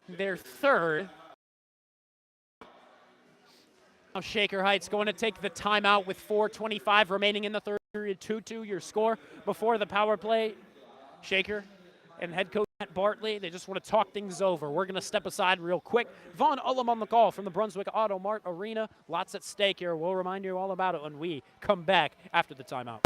[SPEAKER 1] Their third. Now Shaker Heights going to take the timeout with 4:25 remaining in the third period. 2-2 your score before the power play. Shaker and head coach Matt Bartley, they just want to talk things over. We're going to step aside real quick. Vaughn Ullum on the call from the Brunswick Auto Mart Arena. Lots at stake here. We'll remind you all about it when we come back after the timeout.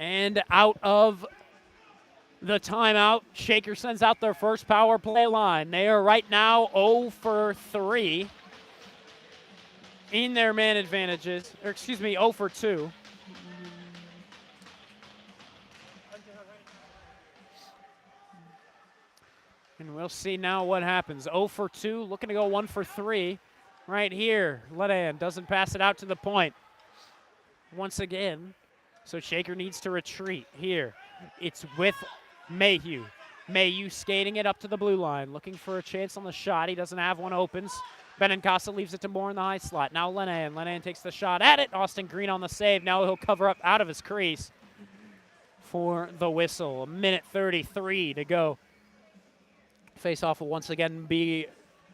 [SPEAKER 1] And out of the timeout, Shaker sends out their first power play line. They are right now 0 for 3 in their man advantages, or excuse me, 0 for 2. And we'll see now what happens. 0 for 2, looking to go 1 for 3 right here. Lenahan doesn't pass it out to the point once again. So Shaker needs to retreat here. It's with Mayhew. Mayhew skating it up to the blue line, looking for a chance on the shot. He doesn't have one, opens. Benincasa leaves it to Moore in the high slot. Now Lenahan. Lenahan takes the shot at it. Austin Green on the save. Now he'll cover up out of his crease for the whistle. 1:33 to go. Face-off will once again be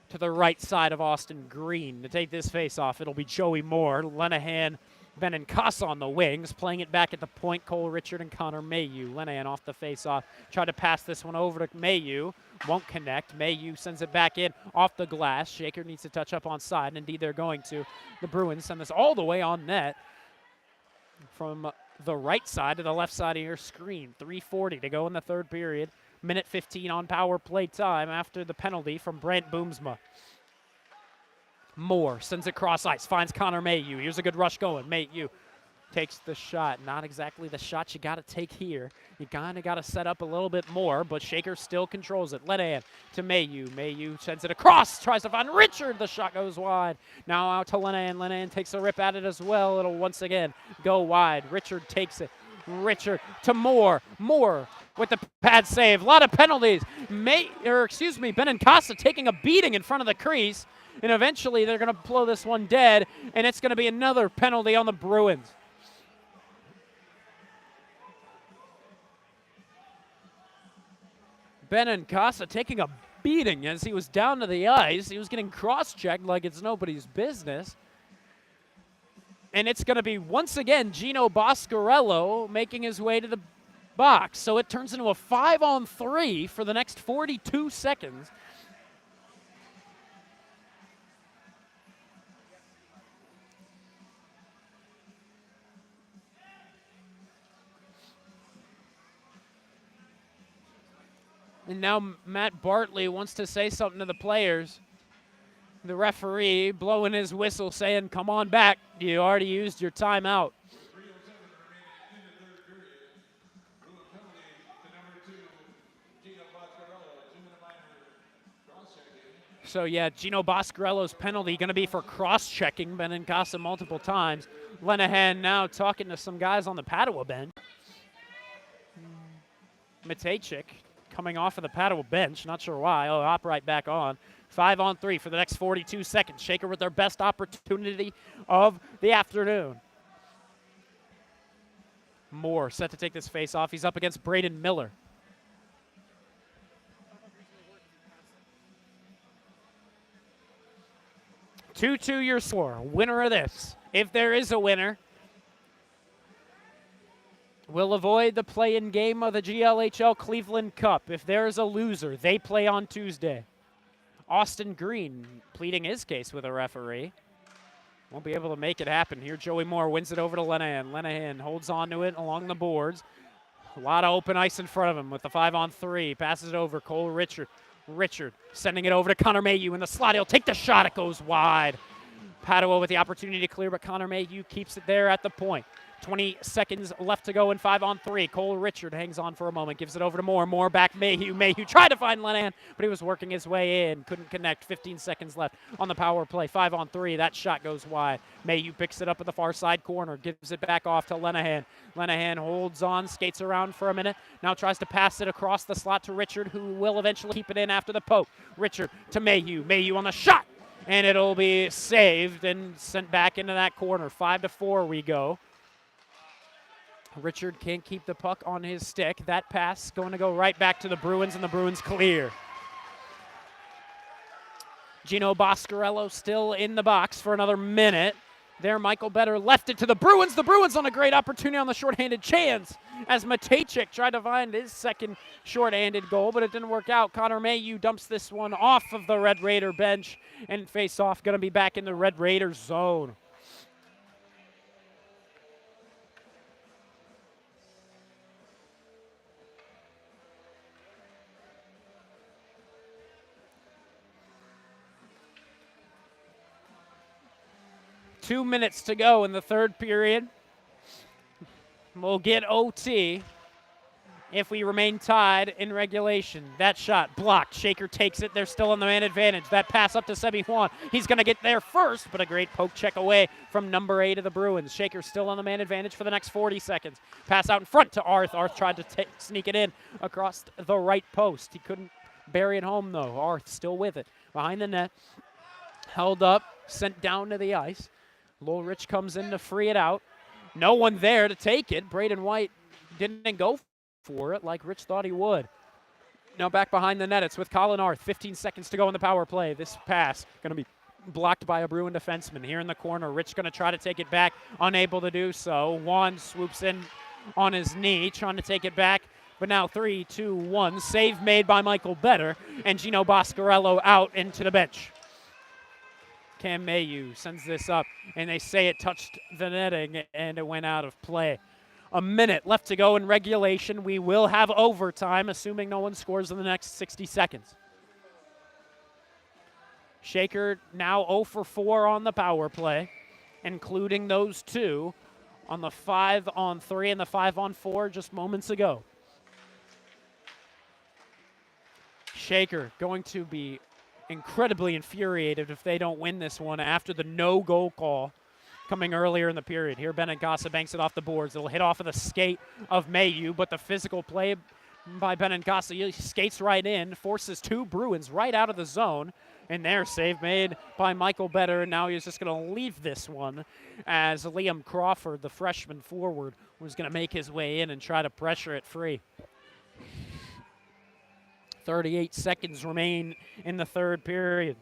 [SPEAKER 1] to the right side of Austin Green. To take this face-off, it'll be Joey Moore. Lenahan, Benincasa on the wings, playing it back at the point. Cole Richard and Connor Mayhew. Lenahan off the face-off. Tried to pass this one over to Mayhew. Won't connect. Mayhew sends it back in off the glass. Shaker needs to touch up on side, and indeed they're going to. The Bruins send this all the way on net from the right side to the left side of your screen. 3:40 to go in the third period. 1:15 on power play time after the penalty from Brant Boomsma. Moore sends it cross ice, finds Connor Mayhew. Here's a good rush going. Mayhew takes the shot. Not exactly the shot you got to take here. You kind of got to set up a little bit more, but Shaker still controls it. Lenahan to Mayu. Mayu sends it across, tries to find Richard. The shot goes wide. Now out to Lenahan. Lenahan takes a rip at it as well. It'll once again go wide. Richard takes it. Richard to Moore. Moore with the pad save. A lot of penalties. Benincasa taking a beating in front of the crease, and eventually they're going to blow this one dead, and it's going to be another penalty on the Bruins. Benincasa taking a beating as he was down to the ice. He was getting cross-checked like it's nobody's business. And it's going to be, once again, Gino Boscarello making his way to the box. So it turns into a 5-on-3 for the next 42 seconds. And now Matt Bartley wants to say something to the players. The referee blowing his whistle saying, come on back. You already used your timeout. So, yeah, Gino Boscarello's penalty going to be for cross-checking Benincasa multiple times. Lenahan now talking to some guys on the Padua bench. Matejcik coming off of the Padua bench. Not sure why. Oh, hop right back on. 5-on-3 for the next 42 seconds. Shaker with their best opportunity of the afternoon. Moore set to take this face off. He's up against Braden Miller. Two your score. Winner of this, if there is a winner, will avoid the play-in game of the GLHL Cleveland Cup. If there is a loser, they play on Tuesday. Austin Green pleading his case with a referee. Won't be able to make it happen here. Joey Moore wins it over to Lenahan. Lenahan holds on to it along the boards. A lot of open ice in front of him with the 5-on-3. Passes it over. Cole Richard. Richard sending it over to Connor Mayhew in the slot. He'll take the shot. It goes wide. Padua with the opportunity to clear, but Connor Mayhew keeps it there at the point. 20 seconds left to go in 5-on-3. Cole Richard hangs on for a moment, gives it over to Moore. Moore back Mayhew. Mayhew tried to find Lenahan, but he was working his way in. Couldn't connect. 15 seconds left on the power play. 5-on-3. That shot goes wide. Mayhew picks it up at the far side corner, gives it back off to Lenahan. Lenahan holds on, skates around for a minute. Now tries to pass it across the slot to Richard, who will eventually keep it in after the poke. Richard to Mayhew. Mayhew on the shot, and it'll be saved and sent back into that corner. 5-4 we go. Richard can't keep the puck on his stick. That pass going to go right back to the Bruins, and the Bruins clear. Gino Boscarello still in the box for another minute. There, Michael Better left it to the Bruins. The Bruins on a great opportunity on the shorthanded chance as Matejcik tried to find his second shorthanded goal, but it didn't work out. Connor Mayhew dumps this one off of the Red Raider bench, and face-off going to be back in the Red Raiders zone. Two minutes to go in the third period. We'll get OT if we remain tied in regulation. That shot blocked. Shaker takes it. They're still on the man advantage. That pass up to Sebi Juan. He's going to get there first, but a great poke check away from number 8 of the Bruins. Shaker still on the man advantage for the next 40 seconds. Pass out in front to Arth. Arth tried to sneak it in across the right post. He couldn't bury it home, though. Arth still with it. Behind the net. Held up. Sent down to the ice. Lowrich comes in to free it out. No one there to take it. Braden White didn't go for it like Rich thought he would. Now back behind the net. It's with Colin Arth. 15 seconds to go in the power play. This pass going to be blocked by a Bruin defenseman. Here in the corner, Rich going to try to take it back. Unable to do so. Juan swoops in on his knee, trying to take it back. But now 3, 2, 1. Save made by Michael Better. And Gino Boscarello out into the bench. Cam Mayhew sends this up, and they say it touched the netting, and it went out of play. A minute left to go in regulation. We will have overtime, assuming no one scores in the next 60 seconds. Shaker now 0 for 4 on the power play, including those two. on the 5-on-3 and the 5-on-4 just moments ago. Shaker going to be incredibly infuriated if they don't win this one after the no-goal call coming earlier in the period. Here, Benincasa banks it off the boards. It'll hit off of the skate of Mayu, but the physical play by Benincasa, he skates right in, forces two Bruins right out of the zone, and their save made by Michael Better, and now he's just going to leave this one as Liam Crawford, the freshman forward, was going to make his way in and try to pressure it free. 38 seconds remain in the third period.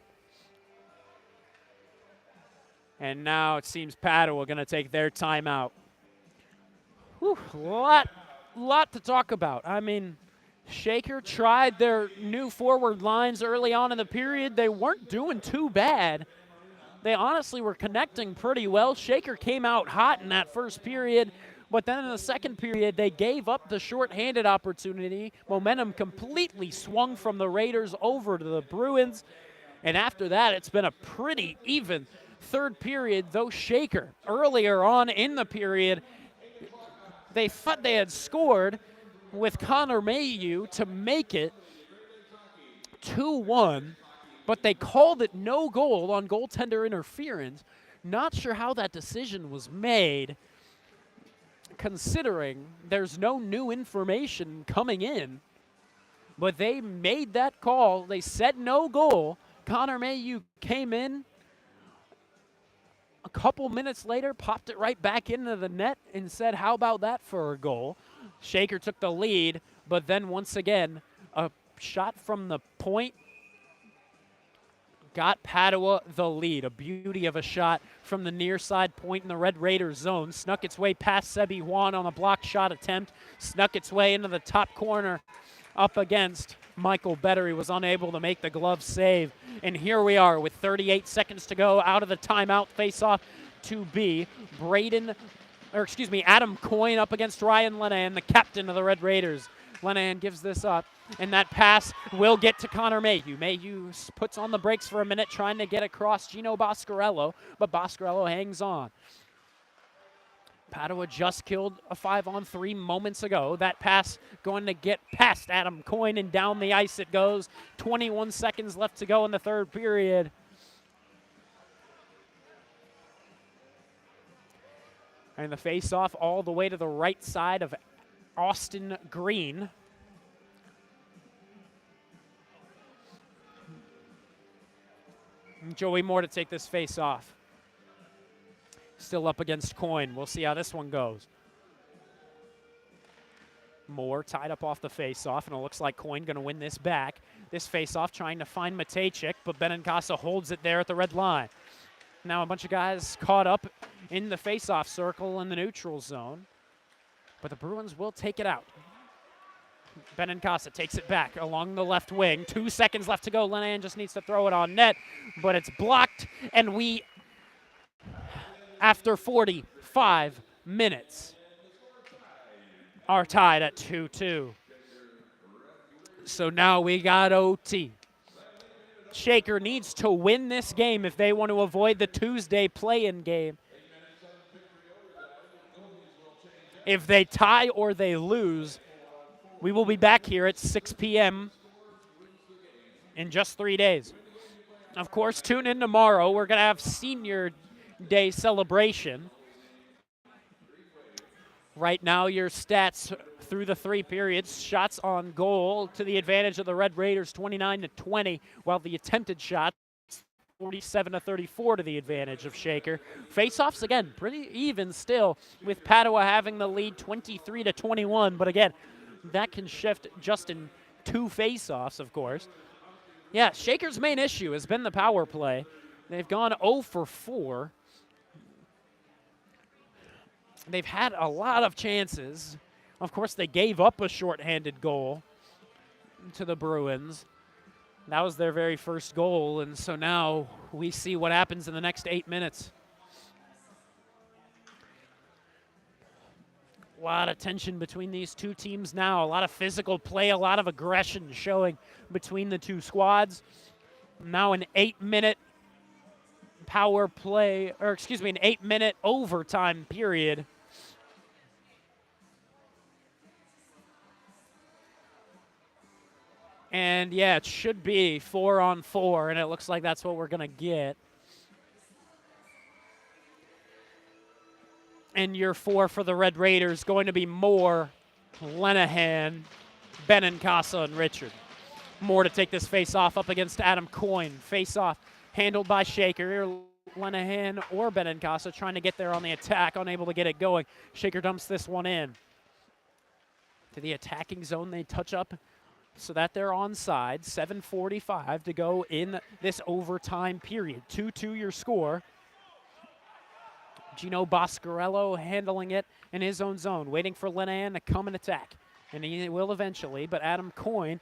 [SPEAKER 1] And now it seems Padua going to take their timeout. Whew, lot to talk about. I mean, Shaker tried their new forward lines early on in the period. They weren't doing too bad. They honestly were connecting pretty well. Shaker came out hot in that first period, but then in the second period, they gave up the shorthanded opportunity. Momentum completely swung from the Raiders over to the Bruins. And after that, it's been a pretty even third period, though Shaker, earlier on in the period, they thought they had scored with Connor Mayu to make it 2-1, but they called it no goal on goaltender interference. Not sure how that decision was made, considering there's no new information coming in, but they made that call. They said no goal. Connor Mayu came in a couple minutes later, popped it right back into the net and said, how about that for a goal? Shaker took the lead, but then once again, a shot from the point got Padua the lead. A beauty of a shot from the near side point in the Red Raiders zone. Snuck its way past Sebi Juan on a block shot attempt. Snuck its way into the top corner up against Michael Better. He was unable to make the glove save. And here we are with 38 seconds to go out of the timeout. Face-off to be Adam Coyne up against Ryan Lenahan, the captain of the Red Raiders. Lenahan gives this up, and that pass will get to Connor Mayu. Mayu puts on the brakes for a minute, trying to get across Gino Boscarello, but Boscarello hangs on. Padua just killed a 5-on-3 moments ago. That pass going to get past Adam Coyne, and down the ice it goes. 21 seconds left to go in the third period. And the face-off all the way to the right side of Austin Green. Joey Moore to take this face-off. Still up against Coyne. We'll see how this one goes. Moore tied up off the face-off, and it looks like Coyne going to win this back. This face-off trying to find Matejcik, but Benincasa holds it there at the red line. Now a bunch of guys caught up in the face-off circle in the neutral zone, but the Bruins will take it out. Benincasa takes it back along the left wing. 2 seconds left to go. Lenahan just needs to throw it on net, but it's blocked, and we, after 45 minutes, are tied at 2-2. So now we got OT. Shaker needs to win this game if they want to avoid the Tuesday play-in game. If they tie or they lose, we will be back here at 6 p.m. in just 3 days. Of course, tune in tomorrow. We're going to have Senior Day celebration. Right now, your stats through the three periods: shots on goal to the advantage of the Red Raiders, 29-20, while the attempted shots, 47-34 to the advantage of Shaker. Face-offs, again, pretty even still, with Padua having the lead 23-21, but again, that can shift just in 2 face-offs, of course. Yeah, Shaker's main issue has been the power play. They've gone 0 for 4. They've had a lot of chances. Of course, they gave up a shorthanded goal to the Bruins. That was their very first goal, and so now we see what happens in the next 8 minutes. A lot of tension between these two teams now. A lot of physical play, a lot of aggression showing between the two squads. Now an 8-minute power play, or excuse me, an 8-minute overtime period And yeah, it should be 4-on-4, and it looks like that's what we're going to get. And year 4 for the Red Raiders going to be Moore, Lenahan, Benincasa, and Richard. Moore to take this face-off up against Adam Coyne. Face-off handled by Shaker. Lenahan or Benincasa trying to get there on the attack, unable to get it going. Shaker dumps this one in. To the attacking zone, they touch up so that they're onside. 7:45 to go in this overtime period. 2-2 your score. Gino Boscarello handling it in his own zone, waiting for Lenahan to come and attack. And he will eventually, but Adam Coyne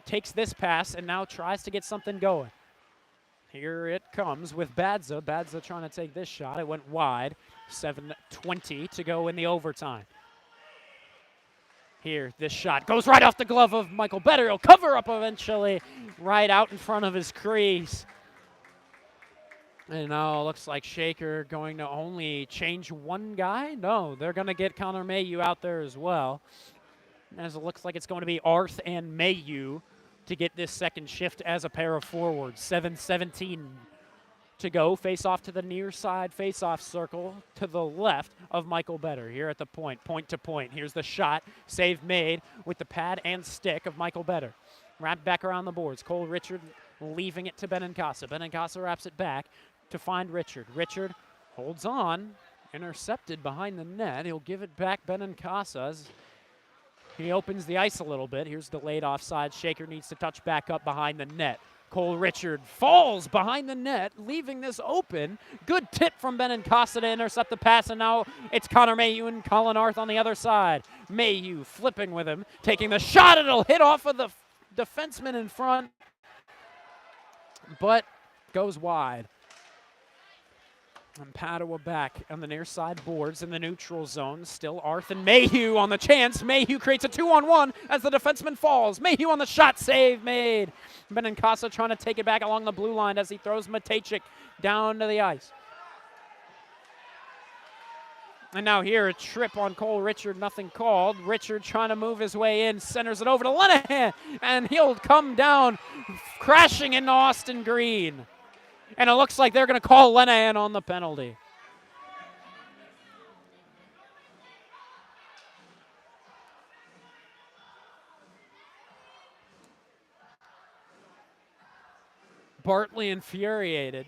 [SPEAKER 1] takes this pass and now tries to get something going. Here it comes with Badza. Badza trying to take this shot. It went wide. 7:20 to go in the overtime. Here, this shot goes right off the glove of Michael Better. He'll cover up eventually right out in front of his crease. And now it looks like Shaker going to only change one guy. No, they're going to get Connor Mayhew out there as well. As it looks like it's going to be Arth and Mayhew to get this second shift as a pair of forwards. 7:17 to go. Face off to the near side, face off circle to the left of Michael Better. Here at the point to point. Here's the shot. Save made with the pad and stick of Michael Better. Wrapped back around the boards. Cole Richard leaving it to Benincasa. Benincasa wraps it back to find Richard. Richard holds on. Intercepted behind the net. He'll give it back Benincasa as he opens the ice a little bit. Here's delayed offside. Shaker needs to touch back up behind the net. Cole Richard falls behind the net, leaving this open. Good tip from Benincasa to intercept the pass, and now it's Connor Mayhew and Colin Arth on the other side. Mayhew flipping with him, taking the shot. It'll hit off of the defenseman in front, but goes wide. And Padua back on the near side boards in the neutral zone. Still Arth and Mayhew on the chance. Mayhew creates a 2-on-1 as the defenseman falls. Mayhew on the shot, save made. Benincasa trying to take it back along the blue line as he throws Matejcik down to the ice. And now here, a trip on Cole Richard, nothing called. Richard trying to move his way in, centers it over to Lenahan, and he'll come down, crashing into Austin Green. And it looks like they're going to call Lenahan on the penalty. Bartley infuriated.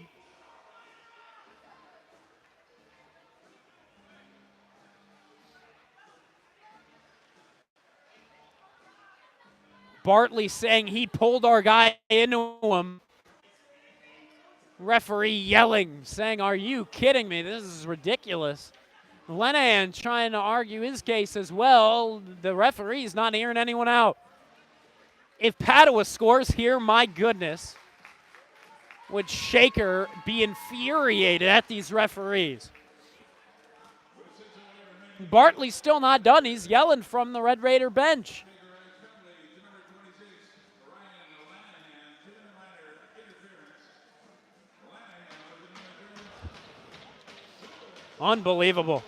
[SPEAKER 1] Bartley saying he pulled our guy into him. Referee yelling, saying, "Are you kidding me? This is ridiculous." Lenahan trying to argue his case as well. The referee's not hearing anyone out. If Padua scores here, my goodness, would Shaker be infuriated at these referees. Bartley's still not done. He's yelling from the Red Raider bench. Unbelievable.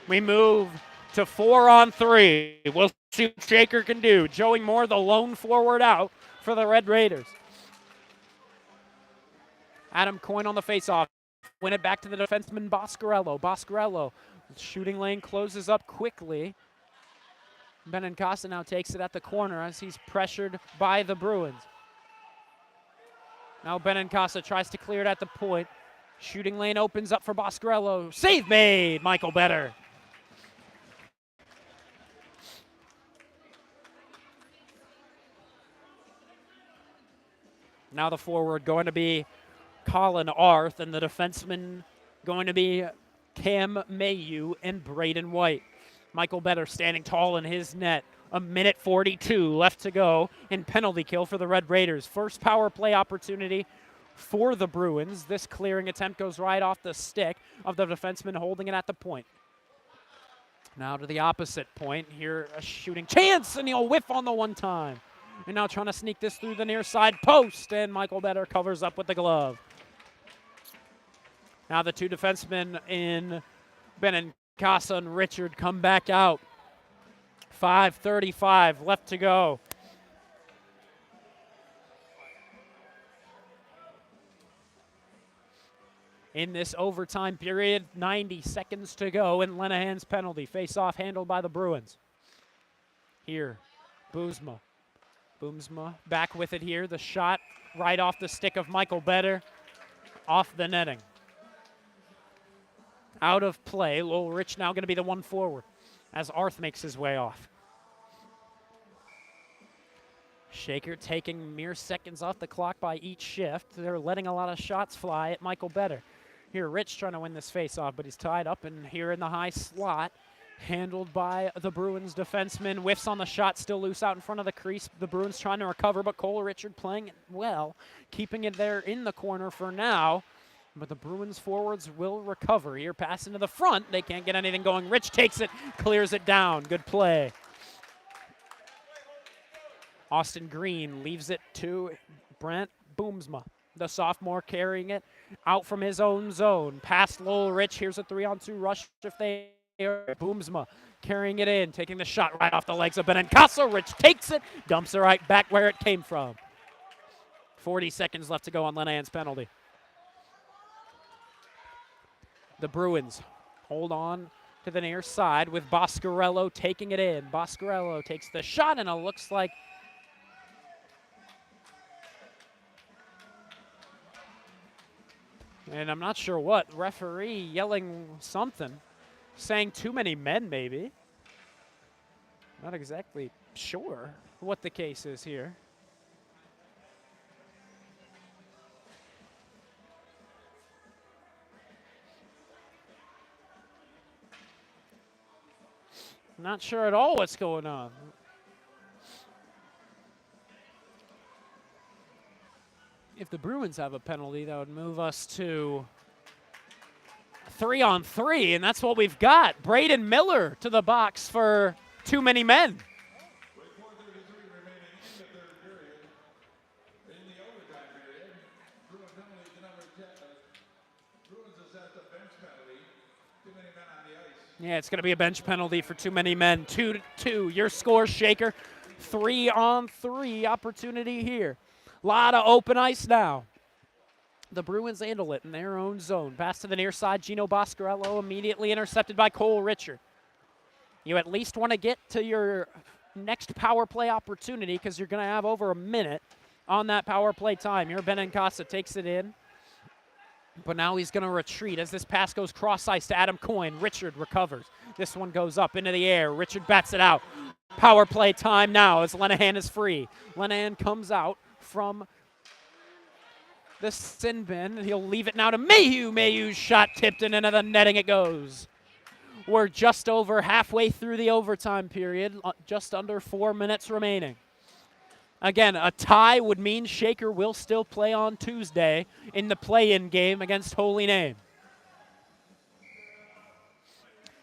[SPEAKER 1] We move to 4-on-3. We'll see what Shaker can do. Joey Moore, the lone forward out for the Red Raiders. Adam Coyne on the faceoff. Win it back to the defenseman Boscarello. Boscarello, shooting lane closes up quickly. Benincasa now takes it at the corner as he's pressured by the Bruins. Now Benincasa tries to clear it at the point. Shooting lane opens up for Boscarello. Save made, Michael Better. Now the forward going to be Colin Arth, and the defenseman going to be Cam Mayhew and Braden White. Michael Better standing tall in his net. 1:42 left to go in penalty kill for the Red Raiders. First power play opportunity for the Bruins. This clearing attempt goes right off the stick of the defenseman holding it at the point. Now to the opposite point. Here a shooting chance, and he'll whiff on the one time. And now trying to sneak this through the near side post, and Michael Better covers up with the glove. Now the two defensemen in Benincasa and Richard come back out. 5:35 left to go. in this overtime period. 90 seconds to go, and Lenahan's penalty. Face-off handled by the Bruins. Here, Boomsma. Boomsma back with it here. The shot right off the stick of Michael Better, off the netting. Out of play. Lowell Rich now going to be the one forward as Arth makes his way off. Shaker taking mere seconds off the clock by each shift. They're letting a lot of shots fly at Michael Better. Here, Rich trying to win this face-off, but he's tied up, and here in the high slot, handled by the Bruins defenseman. Whiffs on the shot, still loose out in front of the crease. The Bruins trying to recover, but Cole Richard playing it well, keeping it there in the corner for now. But the Bruins forwards will recover. Here, pass into the front. They can't get anything going. Rich takes it, clears it down. Good play. Austin Green leaves it to Brent Boomsma, the sophomore, carrying it out from his own zone. Past Lowell Rich. Here's a 3-on-2 rush if they are. Boomsma carrying it in, taking the shot right off the legs of Benincasa. Rich takes it, dumps it right back where it came from. 40 seconds left to go on Lenahan's penalty. The Bruins hold on to the near side with Boscarello taking it in. Boscarello takes the shot, and it looks like and I'm not sure what. Referee yelling something, saying too many men maybe. Not exactly sure what the case is here. Not sure at all what's going on. If the Bruins have a penalty, that would move us to 3-on-3, and that's what we've got. Braden Miller to the box for too many men.
[SPEAKER 3] With 4:33 remaining in the third period, in the overtime period, Bruins penalty to number 10. Bruins assessed a bench penalty. Too many men on the ice.
[SPEAKER 1] Yeah, it's going to be a bench penalty for too many men. 2-2. Your score, Shaker. 3-on-3 opportunity here. Lot of open ice now. The Bruins handle it in their own zone. Pass to the near side. Gino Boscarello immediately intercepted by Cole Richard. You at least want to get to your next power play opportunity because you're going to have over a minute on that power play time. Here, Benincasa takes it in. But now he's going to retreat as this pass goes cross ice to Adam Coyne. Richard recovers. This one goes up into the air. Richard bats it out. Power play time now as Lenahan is free. Lenahan comes out from the sin bin. He'll leave it now to Mayhew. Mayhew's shot tipped and into the netting it goes. We're just over halfway through the overtime period, just under 4 minutes remaining. Again, a tie would mean Shaker will still play on Tuesday in the play-in game against Holy Name.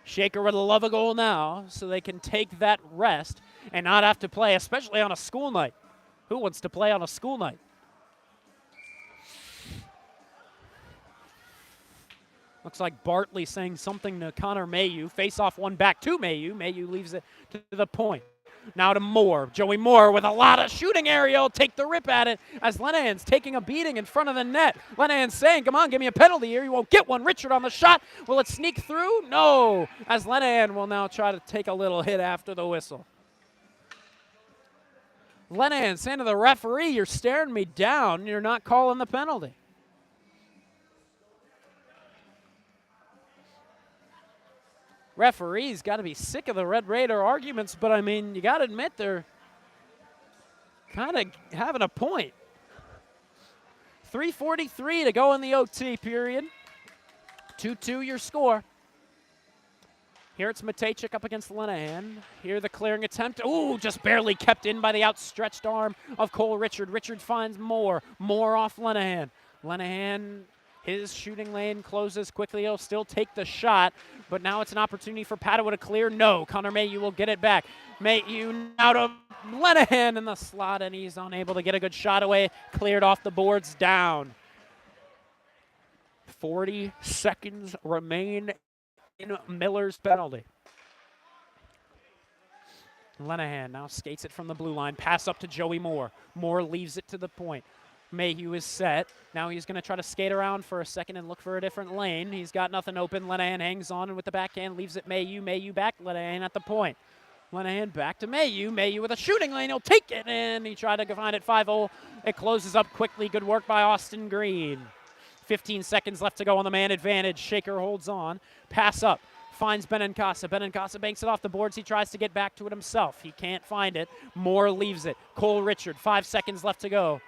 [SPEAKER 1] Shaker would love a goal now so they can take that rest and not have to play, especially on a school night. Who wants to play on a school night? Looks like Bartley saying something to Connor Mayhew. Face off one back to Mayhew. Mayhew leaves it to the point. Now to Moore. Joey Moore with a lot of shooting area will take the rip at it as Lenahan's taking a beating in front of the net. Lenahan's saying, come on, give me a penalty here. You won't get one. Richard on the shot. Will it sneak through? No. As Lenahan will now try to take a little hit after the whistle. Lenahan saying to the referee, you're staring me down. You're not calling the penalty. Referees got to be sick of the Red Raider arguments, but I mean, you got to admit they're kind of having a point. 3:43 to go in the OT period. 2-2 your score. Here it's Matejchik up against Lenahan. Here the clearing attempt. Ooh, just barely kept in by the outstretched arm of Cole Richard. Richard finds Moore. Moore off Lenahan. Lenahan, his shooting lane closes quickly. He'll still take the shot, but now it's an opportunity for Padua to clear. No, Connor Mayhew will get it back. Mayhew out of Lenahan in the slot, and he's unable to get a good shot away. Cleared off the boards, down. 40 seconds remain in Miller's penalty. Lenahan now skates it from the blue line. Pass up to Joey Moore. Moore leaves it to the point. Mayhew is set. Now he's going to try to skate around for a second and look for a different lane. He's got nothing open. Lenahan hangs on and with the backhand leaves it Mayhew. Mayhew back. Lenahan at the point. Lenahan back to Mayhew. Mayhew with a shooting lane. He'll take it, and he tried to find it 5-0. It closes up quickly. Good work by Austin Green. 15 seconds left to go on the man advantage. Shaker holds on. Pass up. Finds Benincasa. Benincasa banks it off the boards. He tries to get back to it himself. He can't find it. Moore leaves it. Cole Richard. 5 seconds left to go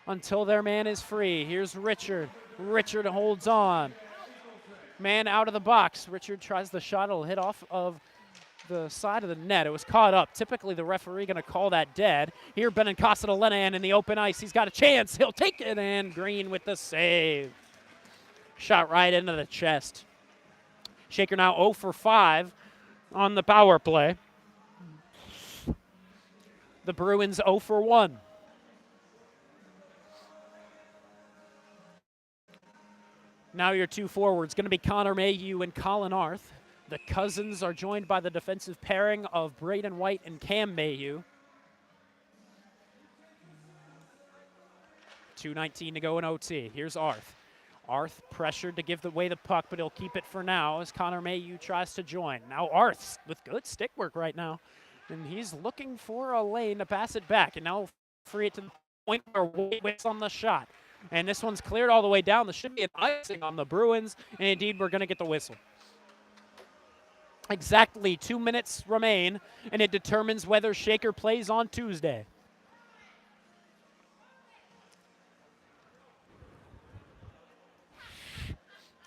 [SPEAKER 1] until their man is free. Here's Richard. Richard holds on. Man out of the box. Richard tries the shot. It'll hit off of the side of the net. It was caught up. Typically, the referee going to call that dead. Here, Benincasa to Lenahan in the open ice. He's got a chance. He'll take it, and Green with the save. Shot right into the chest. Shaker now 0 for 5 on the power play. The Bruins 0 for 1. Now your two forwards, going to be Connor Mayhew and Colin Arth. The Cousins are joined by the defensive pairing of Braden White and Cam Mayhew. 2:19 to go in OT. Here's Arth. Arth pressured to give away the puck, but he'll keep it for now as Connor Mayhew tries to join. Now Arth with good stick work right now, and he's looking for a lane to pass it back, and now free it to the point where White waits on the shot. And this one's cleared all the way down. There should be an icing on the Bruins, and indeed we're going to get the whistle. Exactly 2 minutes remain, and it determines whether Shaker plays on Tuesday.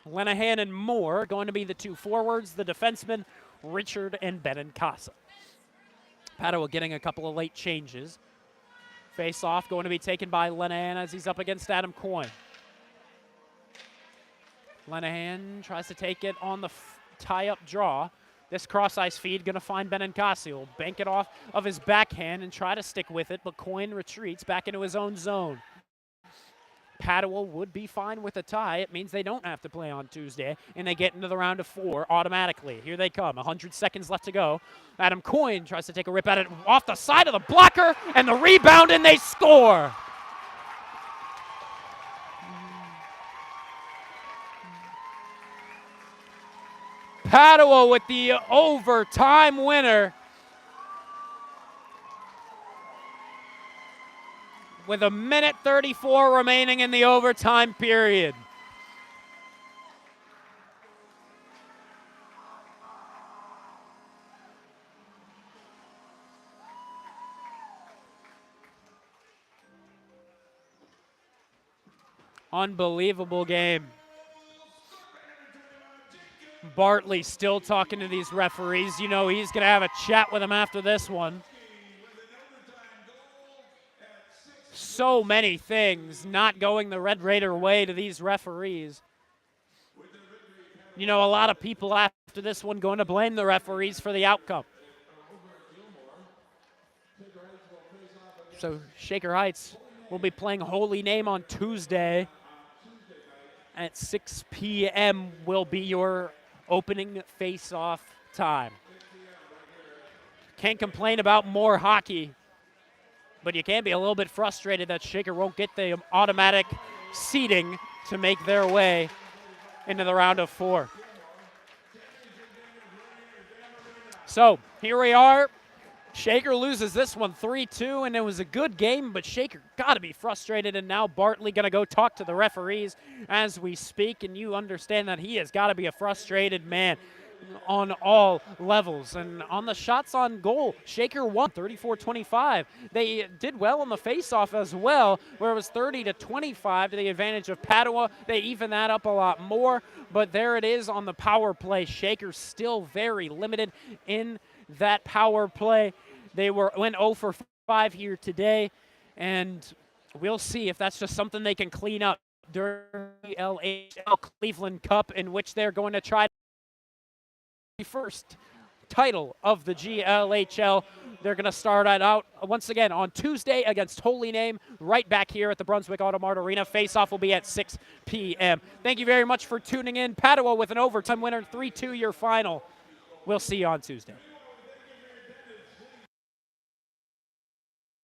[SPEAKER 1] Lenahan and Moore going to be the two forwards, the defensemen, Richard and Benincasa. Padua getting a couple of late changes. Face-off going to be taken by Lenahan as he's up against Adam Coyne. Lenahan tries to take it on the tie-up draw. This cross-ice feed going to find Benincasa. He'll bank it off of his backhand and try to stick with it, but Coyne retreats back into his own zone. Padua would be fine with a tie. It means they don't have to play on Tuesday, and they get into the round of 4 automatically. Here they come. 100 seconds left to go. Adam Coyne tries to take a rip at it off the side of the blocker, and the rebound, and they score. Padua with the overtime winner. With 1:34 remaining in the overtime period. Unbelievable game. Bartley still talking to these referees. You know he's going to have a chat with them after this one. So many things not going the Red Raider way to these referees. You know, a lot of people after this one going to blame the referees for the outcome. So Shaker Heights will be playing Holy Name on Tuesday at 6 p.m. will be your opening face-off time. Can't complain about more hockey, but you can be a little bit frustrated that Shaker won't get the automatic seeding to make their way into the round of 4. So here we are. Shaker loses this one 3-2, and it was a good game, but Shaker got to be frustrated, and now Bartley going to go talk to the referees as we speak, and you understand that he has got to be a frustrated man on all levels. And on the shots on goal, Shaker won 34-25. They did well on the faceoff as well, where it was 30-25 to the advantage of Padua. They even that up a lot more, but there it is on the power play. Shaker still very limited in that power play. They went 0 for 5 here today, and we'll see if that's just something they can clean up during the LHL Cleveland Cup, in which they're going to try the first title of the GLHL. They're going to start it out once again on Tuesday against Holy Name, right back here at the Brunswick Automart Arena. Face-off will be at 6 p.m. Thank you very much for tuning in. Padua with an overtime winner, 3-2 your final. We'll see you on Tuesday.